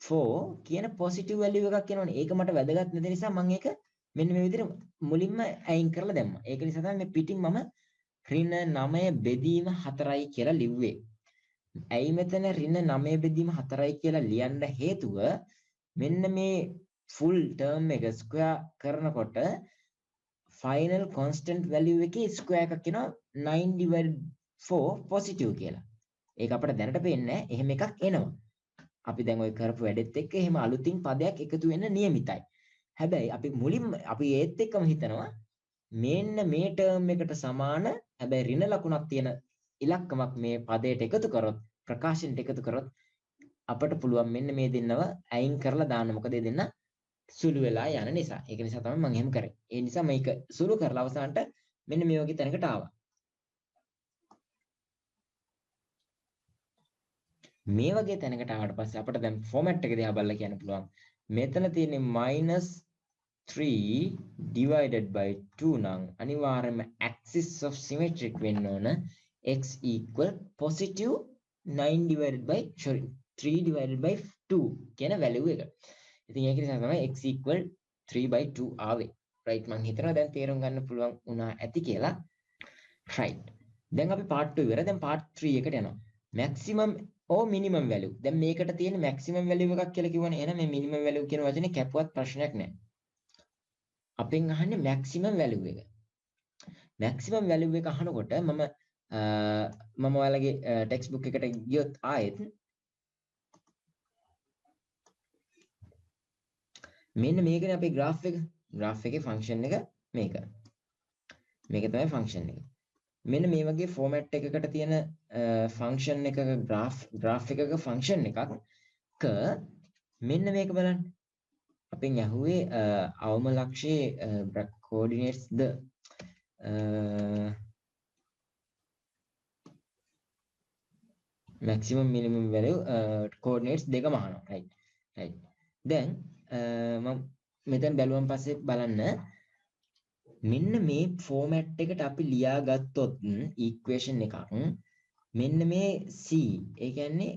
4 කියන positive value එකක් එනවනේ. ඒක මට වැදගත් නැති නිසා මම ඒක මෙන්න මේ විදිහට මුලින්ම අයින් කරලා දැම්මා. ඒක නිසා තමයි මේ පිටින් මම ඍණ 9 බෙදීම 4යි කියලා ලිව්වේ. ඇයි මෙතන ඍණ 9 බෙදීම 4යි කියලා ලියන්න හේතුව මෙන්න මේ ෆුල් ටර්ම් එක ස්ක්වෙයාර් කරනකොට ෆයිනල් කොන්ස්ටන්ට් වැලියු එකේ ස්ක්වෙයාර් එකක් එනවා 9/4 පොසිටිව් කියලා. ඒක අපිට දැනට පේන්නේ නැහැ. එහෙම එකක් එනවා. අපි දැන් ওই කරපු වැඩෙත් එක්ක එහෙම අලුතින් පදයක් එකතු වෙන්න නියමිතයි. හැබැයි අපි මුලින්ම අපි ඒත් එක්කම හිතනවා මෙන්න මේ ටර්ම් එකට සමාන හැබැයි ඍණ ලකුණක් තියෙන ඉලක්කමක් මේ පදයට එකතු කරොත් ප්‍රකාශනයට එකතු කරොත් අපට පුළුවන් මෙන්න මේ දෙන්නව අයින් කරලා දාන්න. මොකද මේ දෙන්න සුළු වෙලා යන නිසා. ඒක නිසා තමයි මම එහෙම කරේ. ඒ නිසා මේක සුළු කරලා අවසානට මෙන්න මේ වගේ තැනකට ආවා. මේ වගේ තැනකට ආවට පස්සේ අපිට දැන් ෆෝමැට් එක දිහා බලලා කියන්න පුළුවන්. මෙතන තියෙන්නේ -3 divided by 2 නම් අනිවාර්යයෙන්ම axis of symmetric වෙන්න ඕන x equal positive 9 divided by 3 divided by 2 කියන value එක. ඉතින් ඒක නිසා තමයි x equal 3/2 ආවේ. right මම හිතනවා දැන් තේරුම් ගන්න පුළුවන් වුණා ඇති කියලා. right. දැන් අපි part 2 ඉවරයි. දැන් part 3 එකට යනවා. maximum or minimum value. දැන් මේකට තියෙන maximum value එකක් කියලා කිව්වනේ. එහෙනම් මේ minimum value කියන වචනේ කැපුවත් ප්‍රශ්නයක් නැහැ. අපෙන් අහන්නේ maximum value එක. maximum value එක අහනකොට මම ඔයාලගේ text book එකට ගියොත් ආයෙත් මෙන්න මේකනේ අපේ graph එක. graph එකේ function එක මේක. මේක තමයි function එක. මෙන්න මේ වගේ format එකකට තියෙන function එකක graph එකක function එකක් මෙන්න මේක බලන්න. අපෙන් ඇහුවේ අවම ලක්ෂයේ coordinates ද maximum minimum value coordinates දෙකම අහනවා. right. දැන් මම මෙතන බැලුවන් පස්සේ බලන්න මෙන්න මේ format එකට අපි ලියාගත්තොත් equation එකක් මෙන්න මේ c ඒ කියන්නේ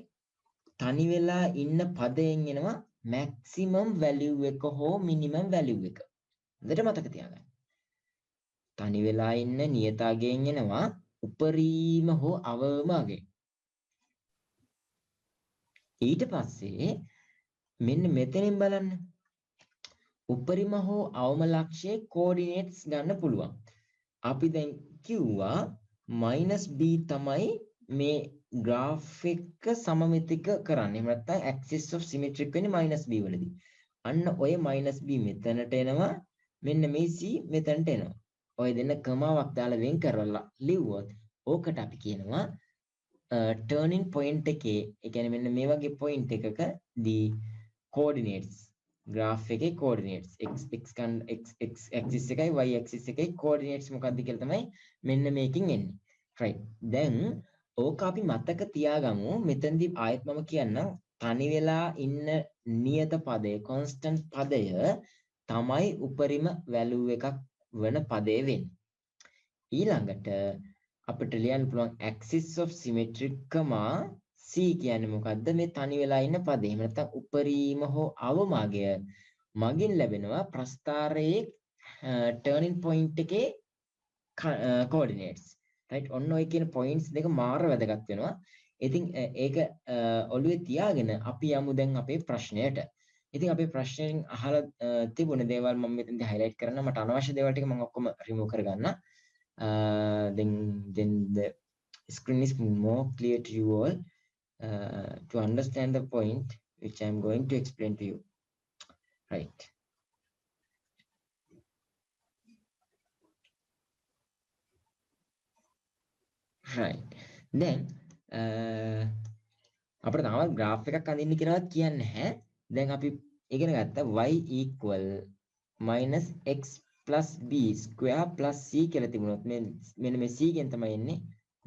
තනි වෙලා ඉන්න පදයෙන් එනවා maximum value එක හෝ minimum value එක. හොඳට මතක තියාගන්න. තනි වෙලා ඉන්න නියතාගයෙන් එනවා උපරිම හෝ අවම අගය. ඊට පස්සේ මෙන්න මෙතනින් බලන්න. උපරිම හෝ අවම ලක්ෂයේ coordinates ගන්න පුළුවන්. අපි දැන් කිව්වා -b තමයි මේ graph එක සමමිතික කරන්නේ. එහෙම නැත්නම් axis of symmetric වෙන්නේ -b වලදී. අන්න ඔය -b මෙතනට එනවා. මෙන්න මේ c මෙතනට එනවා. ඔය දෙන්න කමාවක් දාලා වෙන් කරලා ලිව්වොත් ඕකට අපි කියනවා turning point එකේ ඒ කියන්නේ මෙන්න මේ වගේ point එකක දී coordinates graph එකේ coordinates x axis එකයි y axis එකයි coordinates මොකක්ද කියලා තමයි මෙන්න මේකෙන් එන්නේ. right. දැන් ඕක අපි මතක තියාගමු. මෙතනදී ආයෙත් මම කියන්නම් තනි වෙලා ඉන්න නියත පදය constant පදය තමයි උපරිම value එකක් වෙන පදේ වෙන්නේ. ඊළඟට අපිට ලියන්න පුළුවන් axis of symmetric, c කියන්නේ මොකද්ද? මේ තනි වෙලා ඉන්න පදේ. එහෙම නැත්නම් උපරිම හෝ අවමගය මගින් ලැබෙනවා ප්‍රස්ථාරයේ turning point එකේ coordinates. right. ඔන්න ඔය කියන points දෙක මාර වැදගත් වෙනවා. ඉතින් ඒක ඔළුවේ තියාගෙන අපි යමු දැන් අපේ ප්‍රශ්නයට. ඉතින් අපේ ප්‍රශ්නෙන් අහලා තිබුණ දේවල් මම මෙතනදී highlight කරනවා. මට අනවශ්‍ය දේවල් ටික මම ඔක්කොම remove කරගන්නවා. Then the screen is more clear to you all to understand the point which I am going to explain to you. Right. Right. Then අපිට තාමත් graph එකක් අඳින්න කියලාවත් කියන්නේ නැහැ. දැන් අපි ඉගෙන ගත්තා y equal -x plus b square plus c කියලා තිබුණොත් මෙන්න මේ c ගෙන් තමයි එන්නේ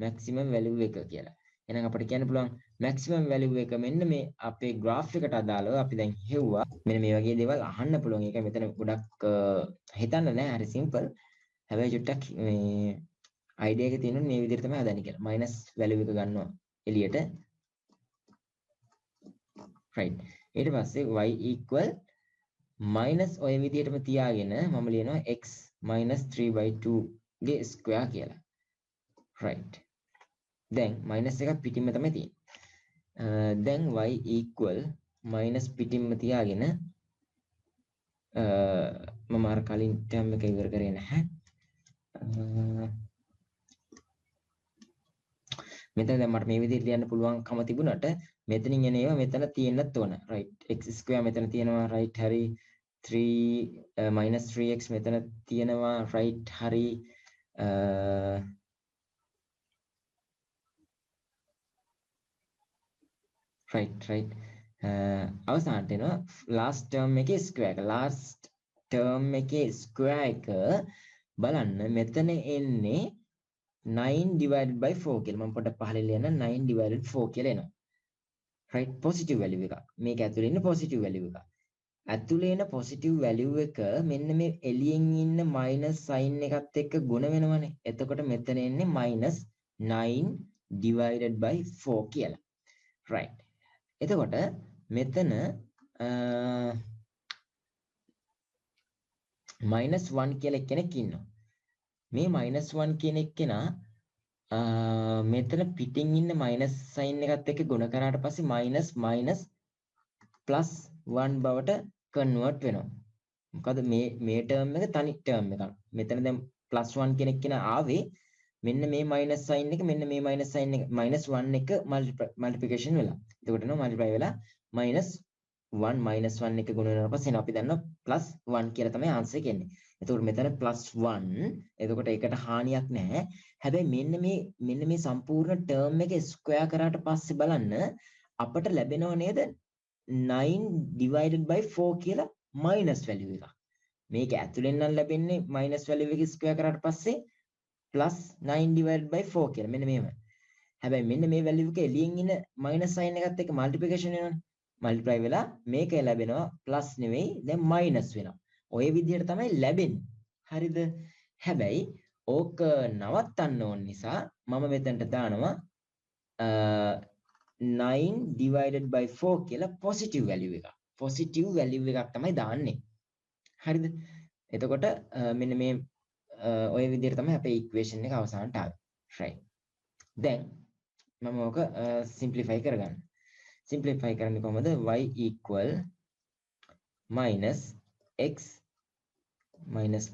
maximum value එක කියලා. එහෙනම් අපිට කියන්න පුළුවන් maximum value එක මෙන්න මේ අපේ graph එකට අදාළව අපි දැන් හෙව්වා. මෙන්න මේ වගේ දේවල් අහන්න පුළුවන්. ඒක මෙතන ගොඩක් හිතන්න නෑ. හරි simple. හැබැයි චුට්ටක් මේ idea එක තියෙනවා මේ විදිහට තමයි හදන්නේ කියලා. minus value එක ගන්නවා එළියට. right. ඊට පස්සේ y equal minus ඔය විදිහටම තියාගෙන මම ලියනවා x minus 3/2 ගේ square කියලා. right. දැන් minus එකක් පිටින්ම තමයි තියෙන්නේ. දැන් y equal minus පිටින්ම තියාගෙන මම අර කලින් ටර්ම් එක ඉවර කරේ නැහැ. මෙතන දැන් මට මේ විදිහට ලියන්න පුළුවන්කම තිබුණාට මෙතනින් එන ඒවා මෙතන තියෙන්නත් ඕන. right x² මෙතන තියෙනවා right හරි 3 minus 3x මෙතන තියෙනවා right හරි right අවසානට එනවා last term එකේ square එක last term එකේ square එක බලන්න මෙතන එන්නේ 9 divided by 4 කියලා මම පොඩ්ඩක් පහළ ලියන්න 9 divided 4 කියලා එනවා right positive value එක මේක ඇතුලේ ඉන්න positive value එක ඇතුලේ එන positive value එක මෙන්න මේ එළියෙන් ඉන්න minus sign එකත් එක්ක ගුණ වෙනවනේ එතකොට මෙතන එන්නේ minus 9 divided by 4 කියලා right එතකොට මෙතන minus 1 කියලා කෙනෙක් ඉන්නවා. මේ minus 1 කියන එක්කෙනා මෙතන පිටින් ඉන්න minus sign එකත් එක්ක ගුණ කරාට පස්සේ minus minus plus 1 බවට convert වෙනවා. මොකද මේ term එක තනි term එකක්. මෙතන දැන් plus 1 කියන එක්කෙනා ආවේ මෙන්න මේ minus sign එක මෙන්න මේ minus sign එක minus 1 එක multiplication වෙලා. එතකොට නෝ multiply වෙලා minus 1 minus 1 එක ගුණ වෙනවා පස්සේ අපි දන්නවා plus 1 කියලා තමයි answer එක එන්නේ. එතකොට මෙතන plus 1 එතකොට ඒකට හානියක් නැහැ. හැබැයි මෙන්න මේ සම්පූර්ණ term එක square කරාට පස්සේ බලන්න අපට ලැබෙනව නේද 9 divided by 4 කියලා minus value එකක්. මේක ඇතුලෙන් නම් ලැබෙන්නේ minus value එක square කරාට පස්සේ plus 9 divided by 4 කියලා මෙන්න මේව. හැබැයි මෙන්න මේ value එක එළියෙන් ඉන්න minus sign එකත් එක්ක multiplication වෙනවනේ. multiply වෙලා මේක ලැබෙනවා plus නෙවෙයි දැන් minus වෙනවා. ඔය විදිහට තමයි ලැබෙන්නේ. හරිද? හැබැයි ඕක නවත්තන්න ඕන නිසා මම මෙතනට දානවා 9 divided by 4 කියලා positive value එකක්. positive value එකක් තමයි දාන්නේ. හරිද? එතකොට මෙන්න මේ ඔය විදිහට තමයි අපේ equation එක අවසානට ආවේ. right. දැන් මම ඕක simplify කරගන්න. simplify කරන්නේ කොහොමද? y equal minus x minus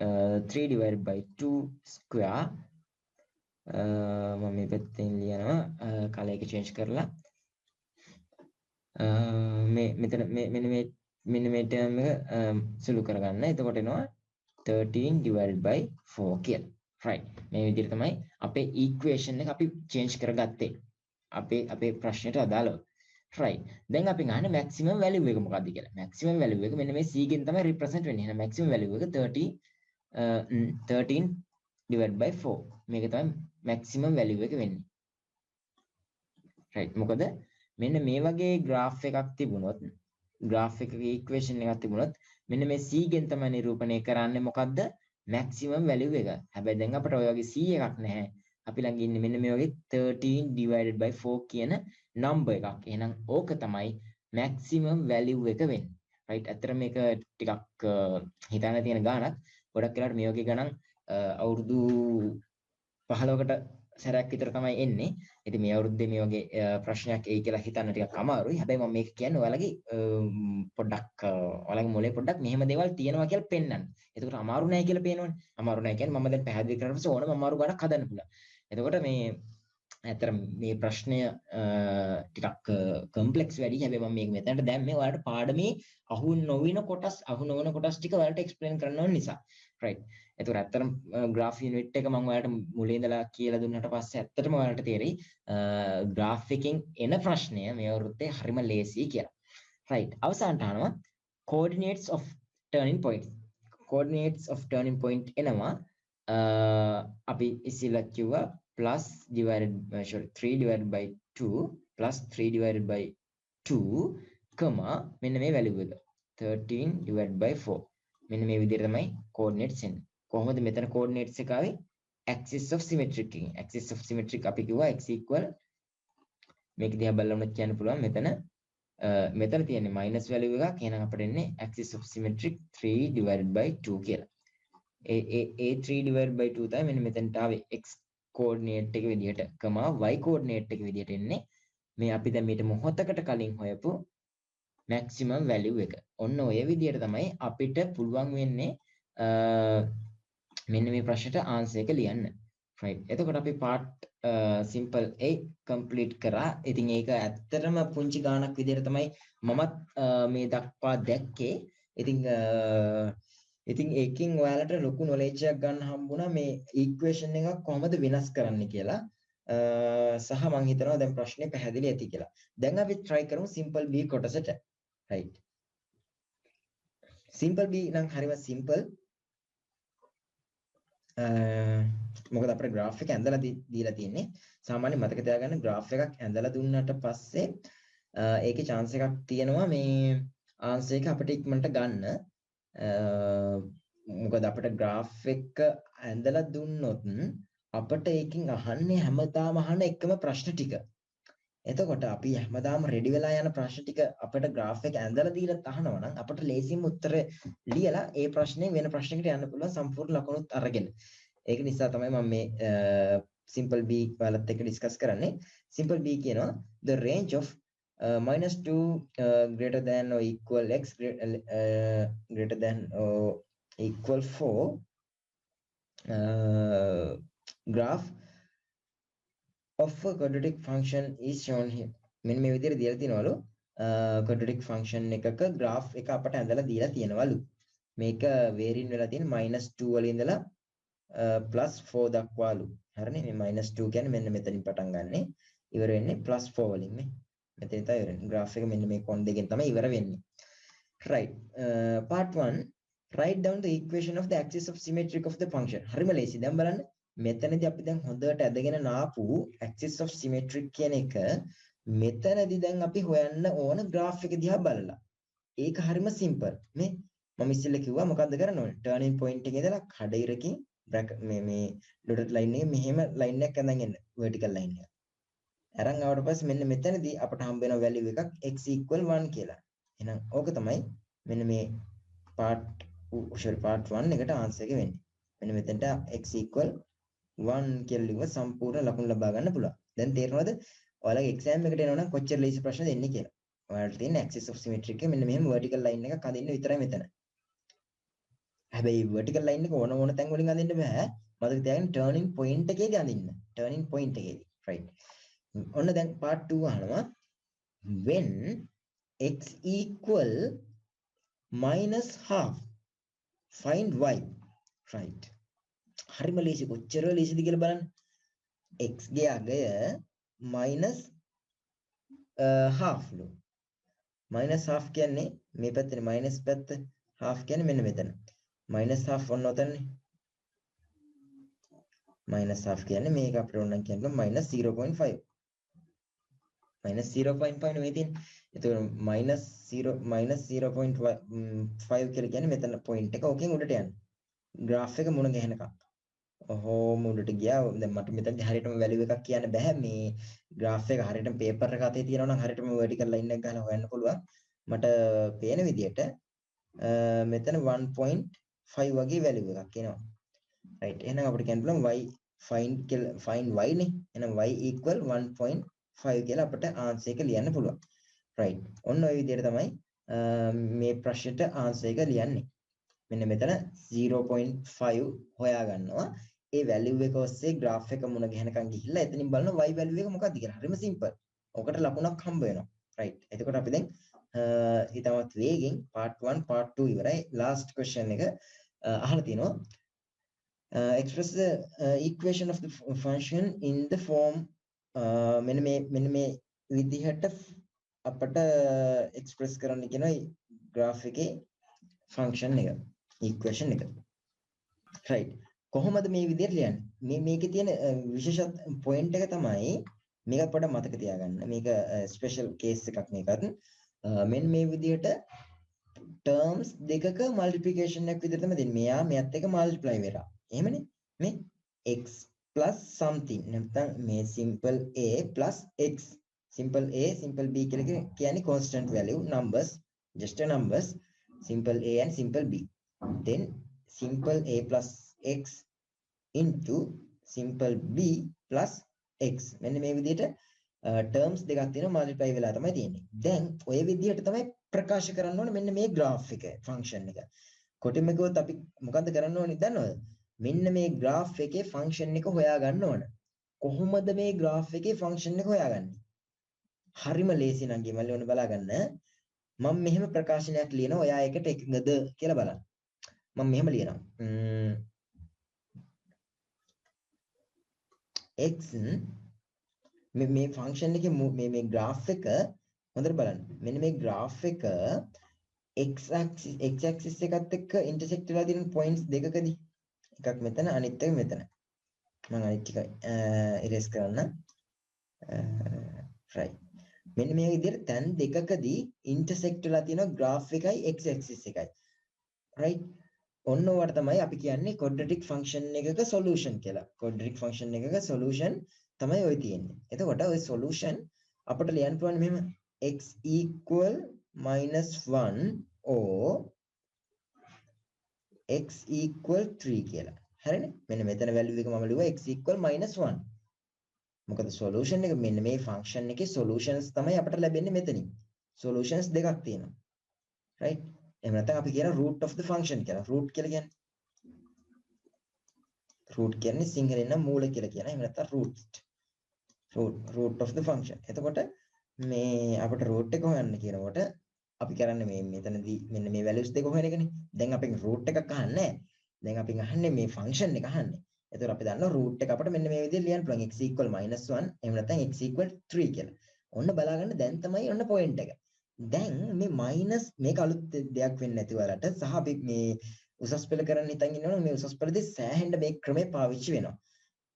3 divided by 2 square මම මේ පැත්තෙන් ලියනවා කලර් එක change කරලා මේ මෙතන මෙන්න මේ term එක සුළු කරගන්න. එතකොට එනවා 13 divided by 4 කියලා. right. මේ විදිහට තමයි අපේ equation එක අපි change කරගත්තේ. අපේ ප්‍රශ්නෙට අදාළව. right. දැන් අපි ගන්න maximum value එක මොකක්ද කියලා. maximum value එක මෙන්න මේ c ගෙන් තමයි represent වෙන්නේ. එහෙනම් maximum value එක 13 divided by 4. මේක තමයි maximum value එක වෙන්නේ. right. මොකද මෙන්න මේ වගේ graph එකක් තිබුණොත් graph එකක equation එකක් තිබුණොත් මෙන්න මේ c ගෙන් තමයි නිරූපණය කරන්නේ මොකද්ද? maximum value එක. හැබැයි දැන් අපිට ඔය වගේ c එකක් නැහැ. අපි ළඟ ඉන්නේ මෙන්න මේ වගේ 13 divided by 4 කියන number එකක්. එහෙනම් ඕක තමයි maximum value එක වෙන්නේ. right. ඇත්තට මේක ටිකක් හිතන්න තියෙන ගාණක්. ගොඩක් වෙලාවට මේ වගේ ගණන් අවුරුදු 15කට සැරයක් විතර තමයි එන්නේ. ඉතින් මේ අවුරුද්දේ මේ වගේ ප්‍රශ්නයක් එයි කියලා හිතන්න ටිකක් අමාරුයි. හැබැයි මම මේක කියන්නේ ඔයාලගේ පොඩ්ඩක් ඔයාලගේ මොලේ පොඩ්ඩක් මෙහෙම දේවල් තියෙනවා කියලා පෙන්වන්න. එතකොට අමාරු නෑ කියලා පේනවනේ. අමාරු නෑ කියන්නේ මම දැන් පැහැදිලි කරලා පස්සේ ඕනම අමාරු ගණක් හදන්න පුළුවන්. එතකොට මේ ඇත්තට මේ ප්‍රශ්නය ටිකක් කම්ප්ලෙක්ස් වැඩි. හැබැයි මම මේක මෙතනට දැම්මේ ඔයාලට පාඩමේ අහු නොවන කොටස් ටික ඔයාලට එක්ස්ප්ලেইন කරන්න ඕන නිසා. right. එතකොට ඇත්තටම graph unit එක මම ඔයාලට මුලින් ඉඳලා කියලා දුන්නාට පස්සේ ඇත්තටම ඔයාලට තේරෙයි graph එකෙන් එන ප්‍රශ්නය මේ අවුරුද්දේ හරිම ලේසියි කියලා. right. අවසානට අහනවා coordinates of turning point. coordinates of turning point එනවා අපි ඉස්සෙල්ලා කිව්වා plus 3 divided by 2 plus 3 divided by 2 comma මෙන්න මේ value එක 13 divided by 4 මෙන්න මේ විදිහට තමයි coordinates එන්නේ. කොහොමද මෙතන coordinates එක ආවේ? axis of symmetric එකෙන්. axis of symmetric අපි කිව්වා x equal මේක දිහා බලලා කියන්න පුළුවන් මෙතන තියෙන්නේ minus value එකක්. එහෙනම් අපිට එන්නේ axis of symmetric 3 divided by 2 කියලා. ඒ 3 divided by 2 තමයි මෙන්න මෙතනට ආවේ x coordinate එක විදිහට, y coordinate එක විදිහට එන්නේ මේ අපි දැන් මීට මොහොතකට කලින් හොයපු maximum value එක. ඔන්න ඔය විදිහට තමයි අපිට පුළුවන් වෙන්නේ මෙන්න මේ ප්‍රශ්නට ආන්සර් එක ලියන්න. right. එතකොට අපි part simple A complete කරා. ඉතින් ඒක ඇත්තටම පුංචි ගාණක් විදිහට තමයි මමත් මේ දක්වා දැක්කේ. ඉතින් ඒකෙන් ඔයාලට ලොකු knowledge එකක් ගන්න හම්බුණා මේ equation එකක් කොහොමද වෙනස් කරන්න කියලා. සහ මම හිතනවා දැන් ප්‍රශ්නේ පැහැදිලි ඇති කියලා. දැන් අපි try කරමු simple B කොටසට. right. simple B නම් හරිම simple. මොකද අපේ graph එක ඇඳලා දීලා තියෙන්නේ. සාමාන්‍ය මතක තියාගන්න graph එකක් ඇඳලා දුන්නාට පස්සේ ඒකේ chance එකක් තියෙනවා මේ answer එක අපිට ඉක්මනට ගන්න. මොකද අපිට graph එක ඇඳලා දුන්නොත් අපිට ඒකෙන් අහන්නේ හැමදාම අහන එකම ප්‍රශ්න ටික. එතකොට අපි හැමදාම රෙඩි වෙලා යන ප්‍රශ්න ටික අපිට graph එක ඇඳලා දීලා අහනවා නම් අපිට ලේසියෙන්ම උත්තර ලියලා ඒ ප්‍රශ්නේ වෙන ප්‍රශ්නයකට යන්න පුළුවන් සම්පූර්ණ ලකුණුත් අරගෙන. ඒක නිසා තමයි මම මේ simple b වලත් එක්ක ඩිස්කස් කරන්නේ. simple b කියනවා the range of -2 greater than or equal x greater than or equal 4 graph of a quadratic function is shown here. මෙන්න මේ විදිහට දීලා තියෙනවලු quadratic function එකක graph එක අපට ඇඳලා දීලා තියෙනවලු. මේක වේරින් වෙලා තියෙන -2 වල ඉඳලා +4 දක්වාලු. හරිනේ මේ -2 කියන්නේ මෙන්න මෙතනින් පටන් ගන්නෙ. ඉවර වෙන්නේ +4 වලින් මේ. මෙතන තමයි ඉවර වෙන්නේ. graph එක මෙන්න මේ කොන් දෙකෙන් තමයි ඉවර වෙන්නේ. right. part 1 write down the equation of the axis of symmetric of the function. හරිම ලේසි. දැන් බලන්න මෙතනදී අපි දැන් හොඳට ඇදගෙන නාපු axis of symmetric කියන එක මෙතනදී දැන් අපි හොයන්න ඕන graph එක දිහා බලලා. ඒක හරිම simple. මේ මම ඉස්සෙල්ලා කිව්වා මොකද්ද කරන්න ඕනේ? turning point එකේ ඉඳලා කඩිරකින් මේ dotted line එකේ මෙහෙම line එකක් ඇඳන් එන්න vertical line එක. අරන් ආවට පස්සේ මෙන්න මෙතනදී අපට හම්බ වෙන value එකක් x equal 1 කියලා. එහෙනම් ඕක තමයි මෙන්න මේ part 1 එකට answer එක වෙන්නේ. මෙන්න මෙතනට x equal 1 කියලා ලිව්ව සම්පූර්ණ ලකුණු ලබා ගන්න පුළුවන්. දැන් තේරෙනවද? ඔයාලගේ exam එකට එනවනම් කොච්චර ලේසි ප්‍රශ්නද එන්නේ කියලා. ඔයාලට තියෙන axis of symmetry එකේ මෙන්න මෙහෙම vertical line එකක් අදින්න විතරයි මෙතන. හැබැයි vertical line එක ඕන තැන් වලින් අදින්න බෑ. මතක තියාගන්න turning point එකේදී අදින්න. turning point එකේදී. right. ඔන්න දැන් part 2 අහනවා. when x equal -half find y. right. හරිම ලේසි. කොච්චර ලේසිද කියලා බලන්න. x ගේ අගය -half ලු. -half කියන්නේ මේ පැත්තේ minus පැත්ත, half කියන්නේ මෙන්න මෙතන. -half ඔන්න ඔතනනේ. -half කියන්නේ මේක අපිට ඕන නම් කියන්න -0.5. -0.5 නෙවෙයි තියෙන්නේ. එතකොට -0.5 කියලා කියන්නේ මෙතන point එක ඕකෙන් උඩට යන්නේ. graph එක මුණ ගැහෙනකම්. ඔහොම උඩට ගියා. දැන් මට මෙතන හරියටම value එකක් කියන්න බෑ. මේ graph එක හරියටම paper එක අතේ තියෙනවා නම් හරියටම vertical line එක ගහලා හොයන්න පුළුවන්. මට පේන විදිහට මෙතන 1.5 වගේ value එකක් එනවා. right. එහෙනම් අපිට කියන්න පුළුවන් y find y නේ. එහෙනම් y equal 1.5 කියලා අපිට answer එක ලියන්න පුළුවන්. right. ඔන්න ඔය විදිහට තමයි මේ ප්‍රශ්නෙට answer එක ලියන්නේ. මෙන්න මෙතන 0.5 හොයා ගන්නවා. ඒ value එක ඔස්සේ graph එක මුණ ගැහෙනකන් ගිහිල්ලා එතනින් බලනවා y value එක මොකක්ද කියලා. හරිම simple. ඔකට ලකුණක් හම්බ වෙනවා. right. එතකොට අපි දැන් ඊටමත් වේගෙන් part 1 part 2 ඉවරයි. last question එක අහලා තිනවා. express the equation of the function in the form මෙන්න මේ විදිහට අපට express කරන්න කියනවා graph එකේ function එක equation එක. right. කොහොමද මේ විදිහට ලියන්නේ? මේකේ තියෙන විශේෂ point එක තමයි මේක පොඩ්ඩක් මතක තියාගන්න. මේක special case එකක් මේකත්. මෙන්න මේ විදිහට terms දෙකක multiplication එකක් විදිහට තමයි දෙන්නේ. මෙයත් එක multiply වෙලා. එහෙමනේ. මේ x plus something නැත්නම් මේ simple a plus x. simple a simple b කියලා කියන්නේ constant value numbers, just a numbers, simple a and simple b. then simple a plus x into simple b plus x. මෙන්න මේ විදිහට terms දෙකක් තියෙනවා multiply වෙලා තමයි තියෙන්නේ. දැන් ඔය විදිහට තමයි ප්‍රකාශ කරන්න ඕනේ මෙන්න මේ graph එක function එක. කොටින්ම කිව්වොත් අපි මොකද්ද කරන්න ඕනේ දන්නවද? මෙන්න මේ graph එකේ function එක හොයා ගන්න ඕන. කොහොමද මේ graph එකේ function එක හොයාගන්නේ? හරිම ලේසි නම් ගෙමල් ඕන බලා ගන්න. මම මෙහෙම ප්‍රකාශනයක් ලියනවා ඔයා එකට එකඟද කියලා බලන්න. මම මෙහෙම ලියනවා. x මේ function එකේ මේ graph එක හොඳට බලන්න. මෙන්න මේ graph එක x axis එකත් එක්ක intersect වෙලා තියෙන points දෙකකදී එකක් මෙතන අනිත් එක මෙතන. මම අනිත් ටික erase කරන්න. right. මෙන්න මේ විදිහට තැන් දෙකකදී intersect වෙලා තියෙන graph එකයි x axis එකයි. right. ඔන්න ඔයාලට තමයි අපි කියන්නේ quadratic function එකක solution කියලා. quadratic function එකක solution තමයි ඔය තියෙන්නේ. එතකොට ඔය solution අපිට ලියන්න පුළුවන් මෙහෙම x equal -1 or x equal 3 කියලා. හරිනේ? මෙන්න මෙතන value එක මම ලිව්වා x equal -1. මොකද solution එක මෙන්න මේ function එකේ solutions තමයි අපිට ලැබෙන්නේ මෙතනින්. solutions දෙකක් තියෙනවා. right? එහෙම නැත්නම් අපි කියන root of the function කියලා. root කියලා කියන්නේ root කියන්නේ සිංහලෙන් නම් මූල කියලා කියන. එහෙම නැත්නම් root of the function. එතකොට මේ අපිට root එක හොයන්න කියනකොට අපි කරන්නේ මේ මෙතනදී මෙන්න මේ values දෙක හොයන එකනේ. දැන් අපි root එකක් අහන්නේ නැහැ. දැන් අපි අහන්නේ මේ function එක අහන්නේ. එතකොට අපි දන්නවා root එක අපිට මෙන්න මේ විදිහට ලියන්න පුළුවන් x equal -1 එහෙම නැත්නම් x equal 3 කියලා. ඔන්න බලාගන්න දැන් තමයි ඔන්න point එක. දැන් මේ minus මේක අලුත් දෙයක් වෙන්නේ නැති වලට සහ අපි මේ උසස් පෙළ කරන්න හිතන් ඉන්නවනම් මේ උසස් පෙළදී සෑහෙන්න මේ ක්‍රමේ පාවිච්චි වෙනවා.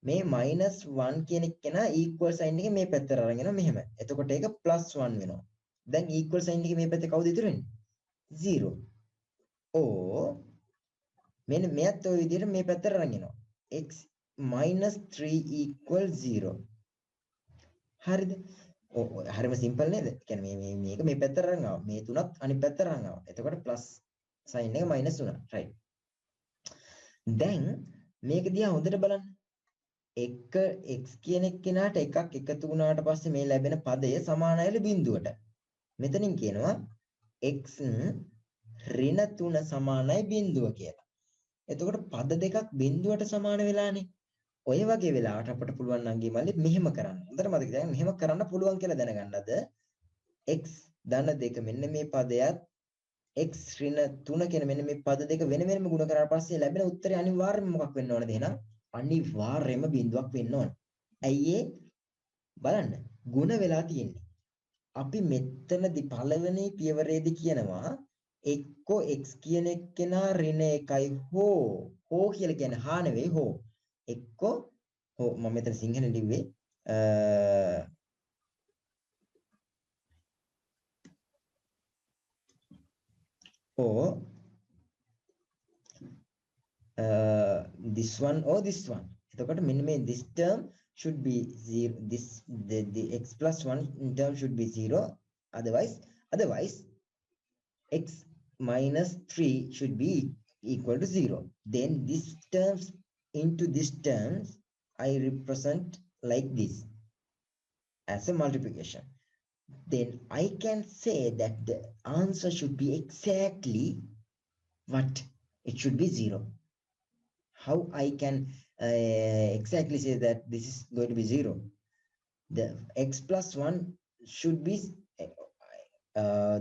මේ -1 කියන එක නා equal sign එක මේ පැත්තට අරගෙන යනවා මෙහෙම. එතකොට ඒක +1 වෙනවා. දැන් equal sign එක මේ පැත්තේ කවුද ඉතුරු වෙන්නේ? 0. ඕ මෙන්න මෙයත් ඔය විදිහට මේ පැත්තට අරන් යනවා. x -3 equal 0. හරිද? හරිම සිම්පල් නේද? කියන්නේ මේක මේ පැත්තට අරන් ආවා. මේ තුනත් අනිත් පැත්තට අරන් ආවා. එතකොට ප්ලස් sign එක මයිනස් වුණා. right. දැන් මේක දිහා හොඳට බලන්න. එක x කියන එක්කෙනාට එකක් එකතු වුණාට පස්සේ මේ ලැබෙන පදය සමානයිලු බිඳුවට. මෙතනින් කියනවා x ඍණ 3 සමානයි බිඳුව කියලා. එතකොට පද දෙකක් බිඳුවට සමාන වෙලානේ. ඔය වගේ වෙලාවට අපිට පුළුවන් නම් ගිමල්ලි මෙහෙම කරන්න. හොඳට මතක තියාගන්න මෙහෙම කරන්න පුළුවන් කියලා දැනගන්නද x ධන දෙක මෙන්න මේ පදයට x ඍණ 3 කියන මෙන්න මේ පද දෙක වෙන වෙනම ගුණ කරාට පස්සේ ලැබෙන උත්තරේ අනිවාර්යයෙන්ම මොකක් වෙන්න ඕනද එහෙනම්? අනිවාර්යයෙන්ම බිඳුවක් වෙන්න ඕන. ඇයි බලන්න ගුණ වෙලා තියෙන්නේ. අපි මෙතනදී පළවෙනි පියවරේදී කියනවා එක්කෝ x කියන එක්කෙනා ඍණ 1යි හෝ කියලා කියන්නේ හා නෙවෙයි හෝ. එක්කෝ හෝ මම මෙතන සිංහලෙන් ලිව්වේ or this one or this one. එතකොට මෙන්න මේ this term should be 0. The x plus 1 term should be 0. Otherwise x minus 3 should be equal to 0. Then this terms into this terms I represent like this as a multiplication. Then I can say that the answer should be exactly what? It should be 0. How I can exactly say that this is going to be 0? The x plus 1 should be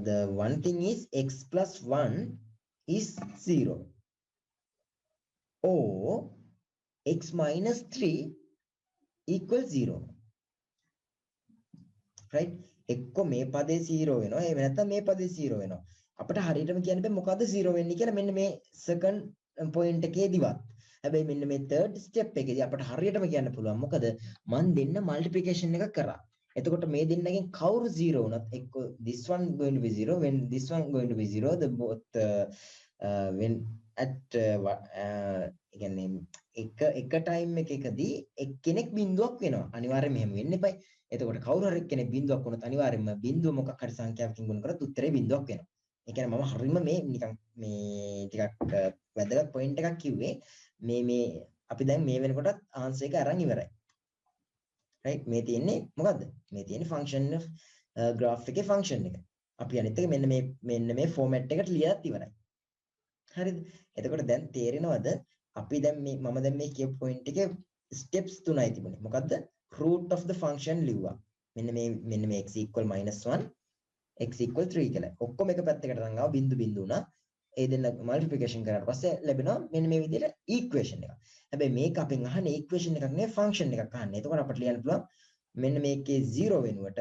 the one thing is x plus 1 is 0 or x minus 3 equals 0. right? එක්ක මේ පදේ 0 වෙනවා එහෙම නැත්නම් මේ පදේ 0 වෙනවා. අපිට හරියටම කියන්න බෑ මොකද්ද 0 වෙන්නේ කියලා මෙන්න මේ second point එකේදීවත්. හැබැයි මෙන්න මේ third step එකේදී අපිට හරියටම කියන්න පුළුවන්. මොකද මන් දෙන්න multiplication එකක් කරා. එතකොට මේ දෙන්නගෙන් කවුරු 0 වුණත් එක්ක this one going to be 0 when this one going to be 0 the both when at කියන්නේ එක time එකකදී එක්කෙනෙක් බිඳුවක් වෙනවා. අනිවාර්යයෙන්ම එහෙම වෙන්න එපයි. එතකොට කවුරු හරි කෙනෙක් බිඳුවක් වුණොත් අනිවාර්යයෙන්ම බිඳුව මොකක් හරි සංඛ්‍යාවකින් ගුණ කරත් උත්තරේ බිඳුවක් වෙනවා. ඒ කියන්නේ මම හරියම මේ නිකන් මේ ටිකක් වැදගත් පොයින්ට් එකක් කිව්වේ. මේ අපි දැන් මේ වෙනකොටත් ආන්සර් එක අරන් ඉවරයි. right මේ තියෙන්නේ මොකද්ද මේ තියෙන්නේ ෆන්ක්ෂන් graph එකේ ෆන්ක්ෂන් එක අපි අනිත් එක මෙන්න මේ format එකට ලියලා ඉවරයි හරිද එතකොට දැන් තේරෙනවද අපි දැන් මම දැන් මේ කියපු point එකේ steps තුනයි තිබුණේ මොකද්ද root of the function ලිව්වා මෙන්න මේ x equal -1 x equal 3 කියලා ඔක්කොම එක පැත්තකට අරන් ආව බිංදු බිංදු උනා ඒ දෙන්න මල්ටිප්ලිකේෂන් කරාට පස්සේ ලැබෙනවා මෙන්න මේ විදිහට ඉක්වේෂන් එකක්. හැබැයි මේක අපෙන් අහන්නේ ඉක්වේෂන් එකක් නෙවෙයි ෆන්ක්ෂන් එකක් අහන්නේ. එතකොට අපිට ලියන්න පුළුවන් මෙන්න මේකේ 0 වෙනුවට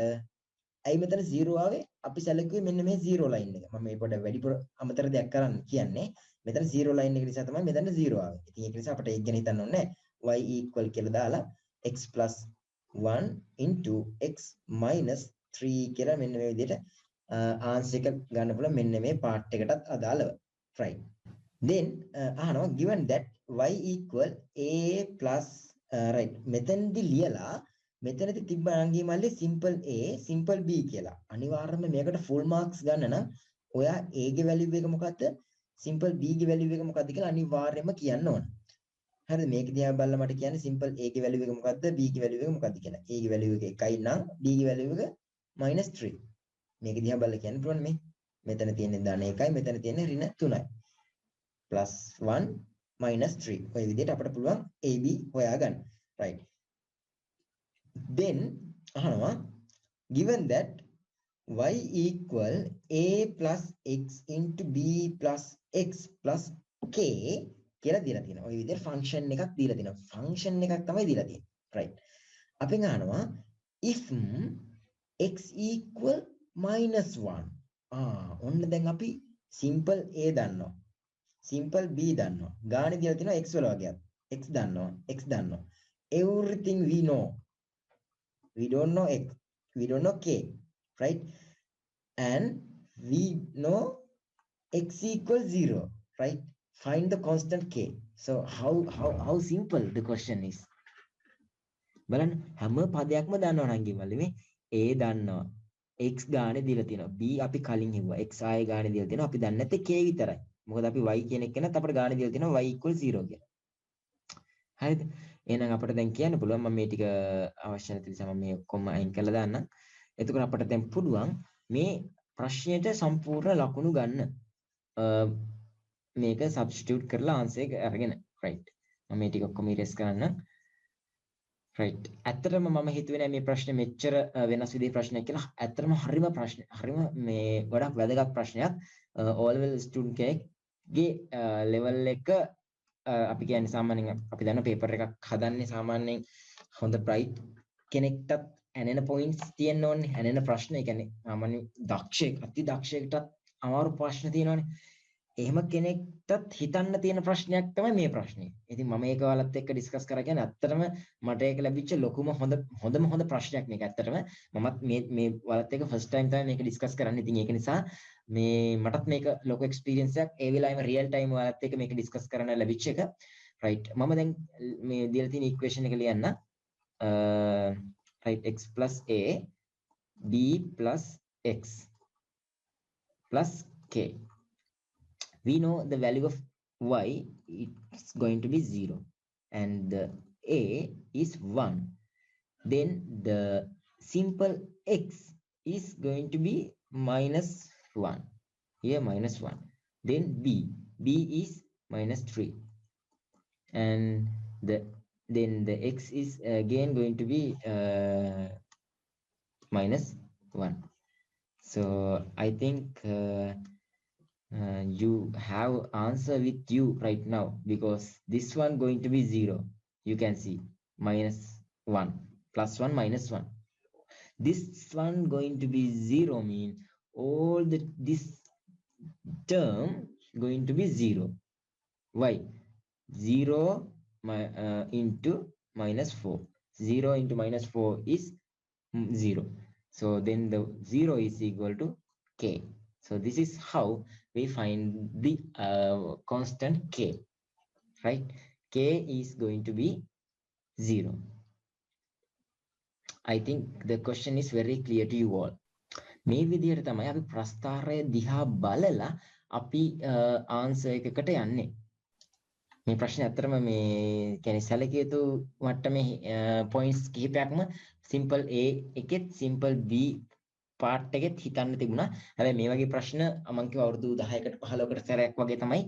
ඇයි මෙතන 0 ආවේ? අපි සැලකුවේ මෙන්න මේ 0 ලයින් එක. මම මේ පොඩ වැඩිපුර අමතර දෙයක් කරන්න කියන්නේ. මෙතන 0 ලයින් එක නිසා තමයි මෙතන 0 ආවේ. ඉතින් ඒක නිසා අපිට ඒක ගැන හිතන්න ඕනේ නැහැ. y equal කියලා දාලා x plus 1 into x minus 3 කියලා මෙන්න මේ විදිහට ආන්සර් එක ගන්න පුළුවන් මෙන්න මේ පාර්ට් එකටත් අදාළව. Right. Then අහනවා given that y equal a plus right මෙතනදි ලියලා මෙතනදි තිබ්බ අංගයේ මල්ලේ simple a simple b කියලා. අනිවාර්යයෙන්ම මේකට full marks ගන්න නම් ඔයා a ගේ value එක මොකද්ද? simple b ගේ value එක මොකද්ද කියලා අනිවාර්යයෙන්ම කියන්න ඕන. හරිද? මේක දිහා බලලා මට කියන්න simple a ගේ value එක මොකද්ද? b ගේ value එක මොකද්ද කියලා. a ගේ value එක 1යි නම් b ගේ value එක -3. මේක දිහා බලලා කියන්න පුළුවන් මේ. මෙතන තියෙන්නේ ධන 1යි මෙතන තියෙන්නේ ඍණ 3යි. +1 -3. ඔය විදිහට අපිට පුළුවන් AB හොයාගන්න. right. then අහනවා given that y equal a plus x into b plus x plus k කියලා දීලා තියෙනවා. ඔය විදිහට ෆන්ක්ෂන් එකක් දීලා තියෙනවා. ෆන්ක්ෂන් එකක් තමයි දීලා තියෙන්නේ. right. අපි අහනවා if x equal -1 ඔන්න දැන් අපි simple a දන්නවා. simple b දන්නවා. ගානේ දීලා තියෙනවා x වල වගේක්. x දන්නවා. x දන්නවා. everything we know. We don't know x. We don't know k. Right? And we know x equals 0. Right? Find the constant k. So how simple the question is. බලන්න හැම පදයක්ම දන්නවා නම් කිව්වලු මේ a දන්නවා. x ගානේ දීලා තියෙනවා. b අපි කලින් හිව්වා. x ආයේ ගානේ දීලා තියෙනවා. අපි දන්නේ නැත්තේ k විතරයි. මොකද අපි y කියන එක ගැනත් අපිට ගානේ දීලා තියෙනවා y 0 කියලා. හරිද? එහෙනම් අපිට දැන් කියන්න පුළුවන් මම මේ ටික අවශ්‍ය නැති නිසා මම මේ ඔක්කොම අයින් කරලා දාන්නම්. එතකොට අපිට දැන් පුළුවන් මේ ප්‍රශ්නෙට සම්පූර්ණ ලකුණු ගන්න. මේක සබ්ස්ටිටියුට් කරලා ආන්සර් එක අරගෙන. right. මම මේ ටික ඔක්කොම ඉරේස් කරන්නම්. right. ඇත්තටම මම හිතුවේ නෑ මේ ප්‍රශ්නේ මෙච්චර වෙනස් විදිහේ ප්‍රශ්නයක් කියලා. ඇත්තටම හරිම ප්‍රශ්නයක්. හරිම මේ ගොඩක් වැදගත් ප්‍රශ්නයක්. O level student කෙනෙක්ගේ level එක අපි කියන්නේ සාමාන්‍යයෙන් අපි දන්න පේපර් එකක් හදන්නේ සාමාන්‍යයෙන් හොඳ බ්‍රයිට් කෙනෙක්ටත් ඇනෙන පොයින්ට්ස් තියෙන්න ඕනේ. ඇනෙන ප්‍රශ්න ඒ කියන්නේ සාමාන්‍ය දක්ෂයෙක් අති දක්ෂයෙක්ටත් අමාරු ප්‍රශ්න තියෙනවානේ. එහෙම කෙනෙක්ටත් හිතන්න තියෙන ප්‍රශ්නයක් තමයි මේ ප්‍රශ්නේ. ඉතින් මම ඒක ඔයාලත් එක්ක ඩිස්කස් කරා කියන්නේ ඇත්තටම මට ඒක ලැබිච්ච ලොකුම හොඳ ප්‍රශ්නයක් මේක ඇත්තටම. මමත් මේ ඔයාලත් එක්ක ෆස්ට් ටයිම් තමයි මේක ඩිස්කස් කරන්නේ. ඉතින් ඒක නිසා මේ මටත් මේක ලොකු එක්ස්පීරියන්ස් එකක්. ඒ වෙලාවෙම රියල් ටයිම් ඔයාලත් එක්ක මේක ඩිස්කස් කරන්න ලැබිච්ච එක. right. මම දැන් මේ දීලා තියෙන ඉක්වේෂන් එක ලියන්න. right x plus a b plus x plus k. We know the value of y is going to be 0 and the a is 1. Then the simple x is going to be -1. Here -1. Then b is -3 and then the x is again going to be -1. So I think you have answer with you right now because this one going to be 0. You can see -1 +1 -1. This one going to be 0 mean all this term going to be 0. Why? 0 into -4. 0 into -4 is 0. So then the 0 is equal to k. So this is how we find the constant k, right? K is going to be 0. I think the question is very clear to you all. මේ විදිහට තමයි අපි ප්‍රස්ථාරය දිහා බලලා අපි answer එකකට යන්නේ. මේ ප්‍රශ්නේ ඇත්තටම මේ කියන්නේ සැලකිය යුතු මට්ටමේ පොයින්ට්ස් කිහිපයක්ම සිම්පල් A එකෙත් සිම්පල් B පාර්ට් එකෙත් හිතන්න තිබුණා. හැබැයි මේ වගේ ප්‍රශ්න මම කිව්ව අවුරුදු 10කට 15කට සැරයක් වගේ තමයි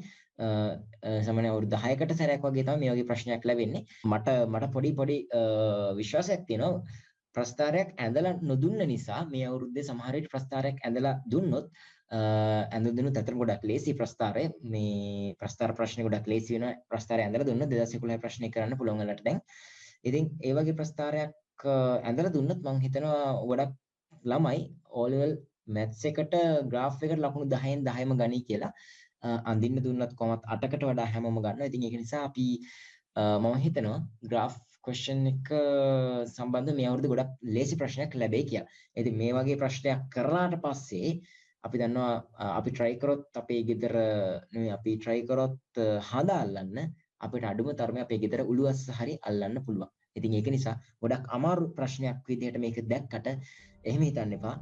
සාමාන්‍ය අවුරුදු 10කට සැරයක් වගේ තමයි මේ වගේ ප්‍රශ්නයක් ලැබෙන්නේ. මට පොඩි විශ්වාසයක් තියෙනවා. ප්‍රස්තාරයක් ඇඳලා නොදුන්න නිසා මේ අවුරුද්දේ සමහර විට ප්‍රස්තාරයක් ඇඳලා දුන්නොත් ඇඳුම් අතර ගොඩක් ලේසි ප්‍රස්තාරය මේ ප්‍රස්තාර ප්‍රශ්න ගොඩක් ලේසි වෙනවා ප්‍රස්තාරය ඇඳලා දුන්නොත් 2011 ප්‍රශ්නේ කරන්න පුළුවන් වලට දැන් ඉතින් ඒ වගේ ප්‍රස්තාරයක් ඇඳලා දුන්නොත් මම හිතනවා ගොඩක් ළමයි O level maths එකට graph එකට ලකුණු 10න් 10ම ගනී කියලා අඳින්න දුන්නත් කොහොමත් 8කට වඩා හැමෝම ගන්නවා. ඉතින් ඒක නිසා අපි මම හිතනවා graph question එක සම්බන්ධ මේ අවුරුද්ද ගොඩක් ලේසි ප්‍රශ්නයක් ලැබෙයි කියලා. ඉතින් මේ වගේ ප්‍රශ්නයක් කරලාට පස්සේ අපි දන්නවා අපි try කරොත් අපේ ගෙදර නෙමෙයි අපි try කරොත් හඳ අල්ලන්න අපිට අඩුම තරමේ අපේ ගෙදර උළුවස්ස හරි අල්ලන්න පුළුවන්. ඉතින් ඒක නිසා ගොඩක් අමාරු ප්‍රශ්නයක් විදිහට මේක දැක්කට එහෙම හිතන්න එපා.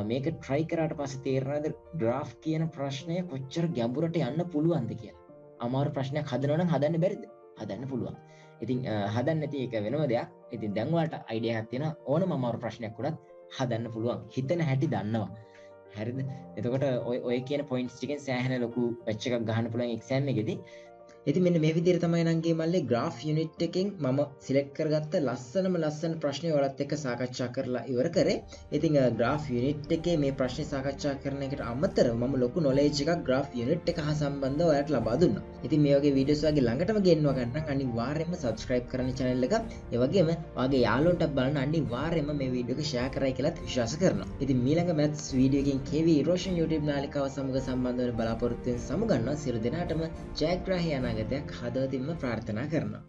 මේක try කරාට පස්සේ තේරෙනවද graph කියන ප්‍රශ්නය කොච්චර ගැඹුරට යන්න පුළුවන්ද කියලා. අමාරු ප්‍රශ්නයක් හදනවා නම් හදන්න බැරිද? හදන්න පුළුවන්. ඉතින් හදන්න නැති එක වෙනම දෙයක්. ඉතින් දැන් ඔයාලට අයිඩියා එකක් තියෙනවා ඕනම අමාරු ප්‍රශ්නයක් උනත් හදන්න පුළුවන්. හිතන හැටි දන්නවා. හරිද? එතකොට ඔය කියන පොයින්ට්ස් ටිකෙන් සෑහෙන ලොකු පැච් එකක් ගහන්න පුළුවන් එක්සෑම් එකේදී. ඉතින් මෙන්න මේ විදිහට තමයි නංගේ මල්ලේ graph unit එකෙන් මම සිලෙක්ට් කරගත්ත ලස්සන ප්‍රශ්නේ ඔයාලත් එක්ක සාකච්ඡා කරලා ඉවර කරේ. ඉතින් graph unit එකේ මේ ප්‍රශ්නේ සාකච්ඡා කරන එකට අමතරව මම ලොකු knowledge එකක් graph unit එක හා සම්බන්ධව ඔයාලට ලබා දුන්නා. ඉතින් මේ වගේ වීඩියෝස් වගේ ළඟටම ගෙන්වා ගන්න අනිවාර්යයෙන්ම subscribe කරන්න channel එක. ඒ වගේම ඔයාගේ යාළුවන්ට බලන්න අනිවාර්යයෙන්ම මේ වීඩියෝ එක share කරයි කියලාත් විශ්වාස කරනවා. ඉතින් ඊළඟ maths වීඩියෝ එකකින් KV Roshan YouTube නාලිකාව සමග සම්බන්ධ වෙන බලාපොරොත්තු වෙන සමු ගන්නවා. සියලු දෙනාටම ජයග්‍රාහී අනාගතයක් හදවතින්ම ප්‍රාර්ථනා කරනවා.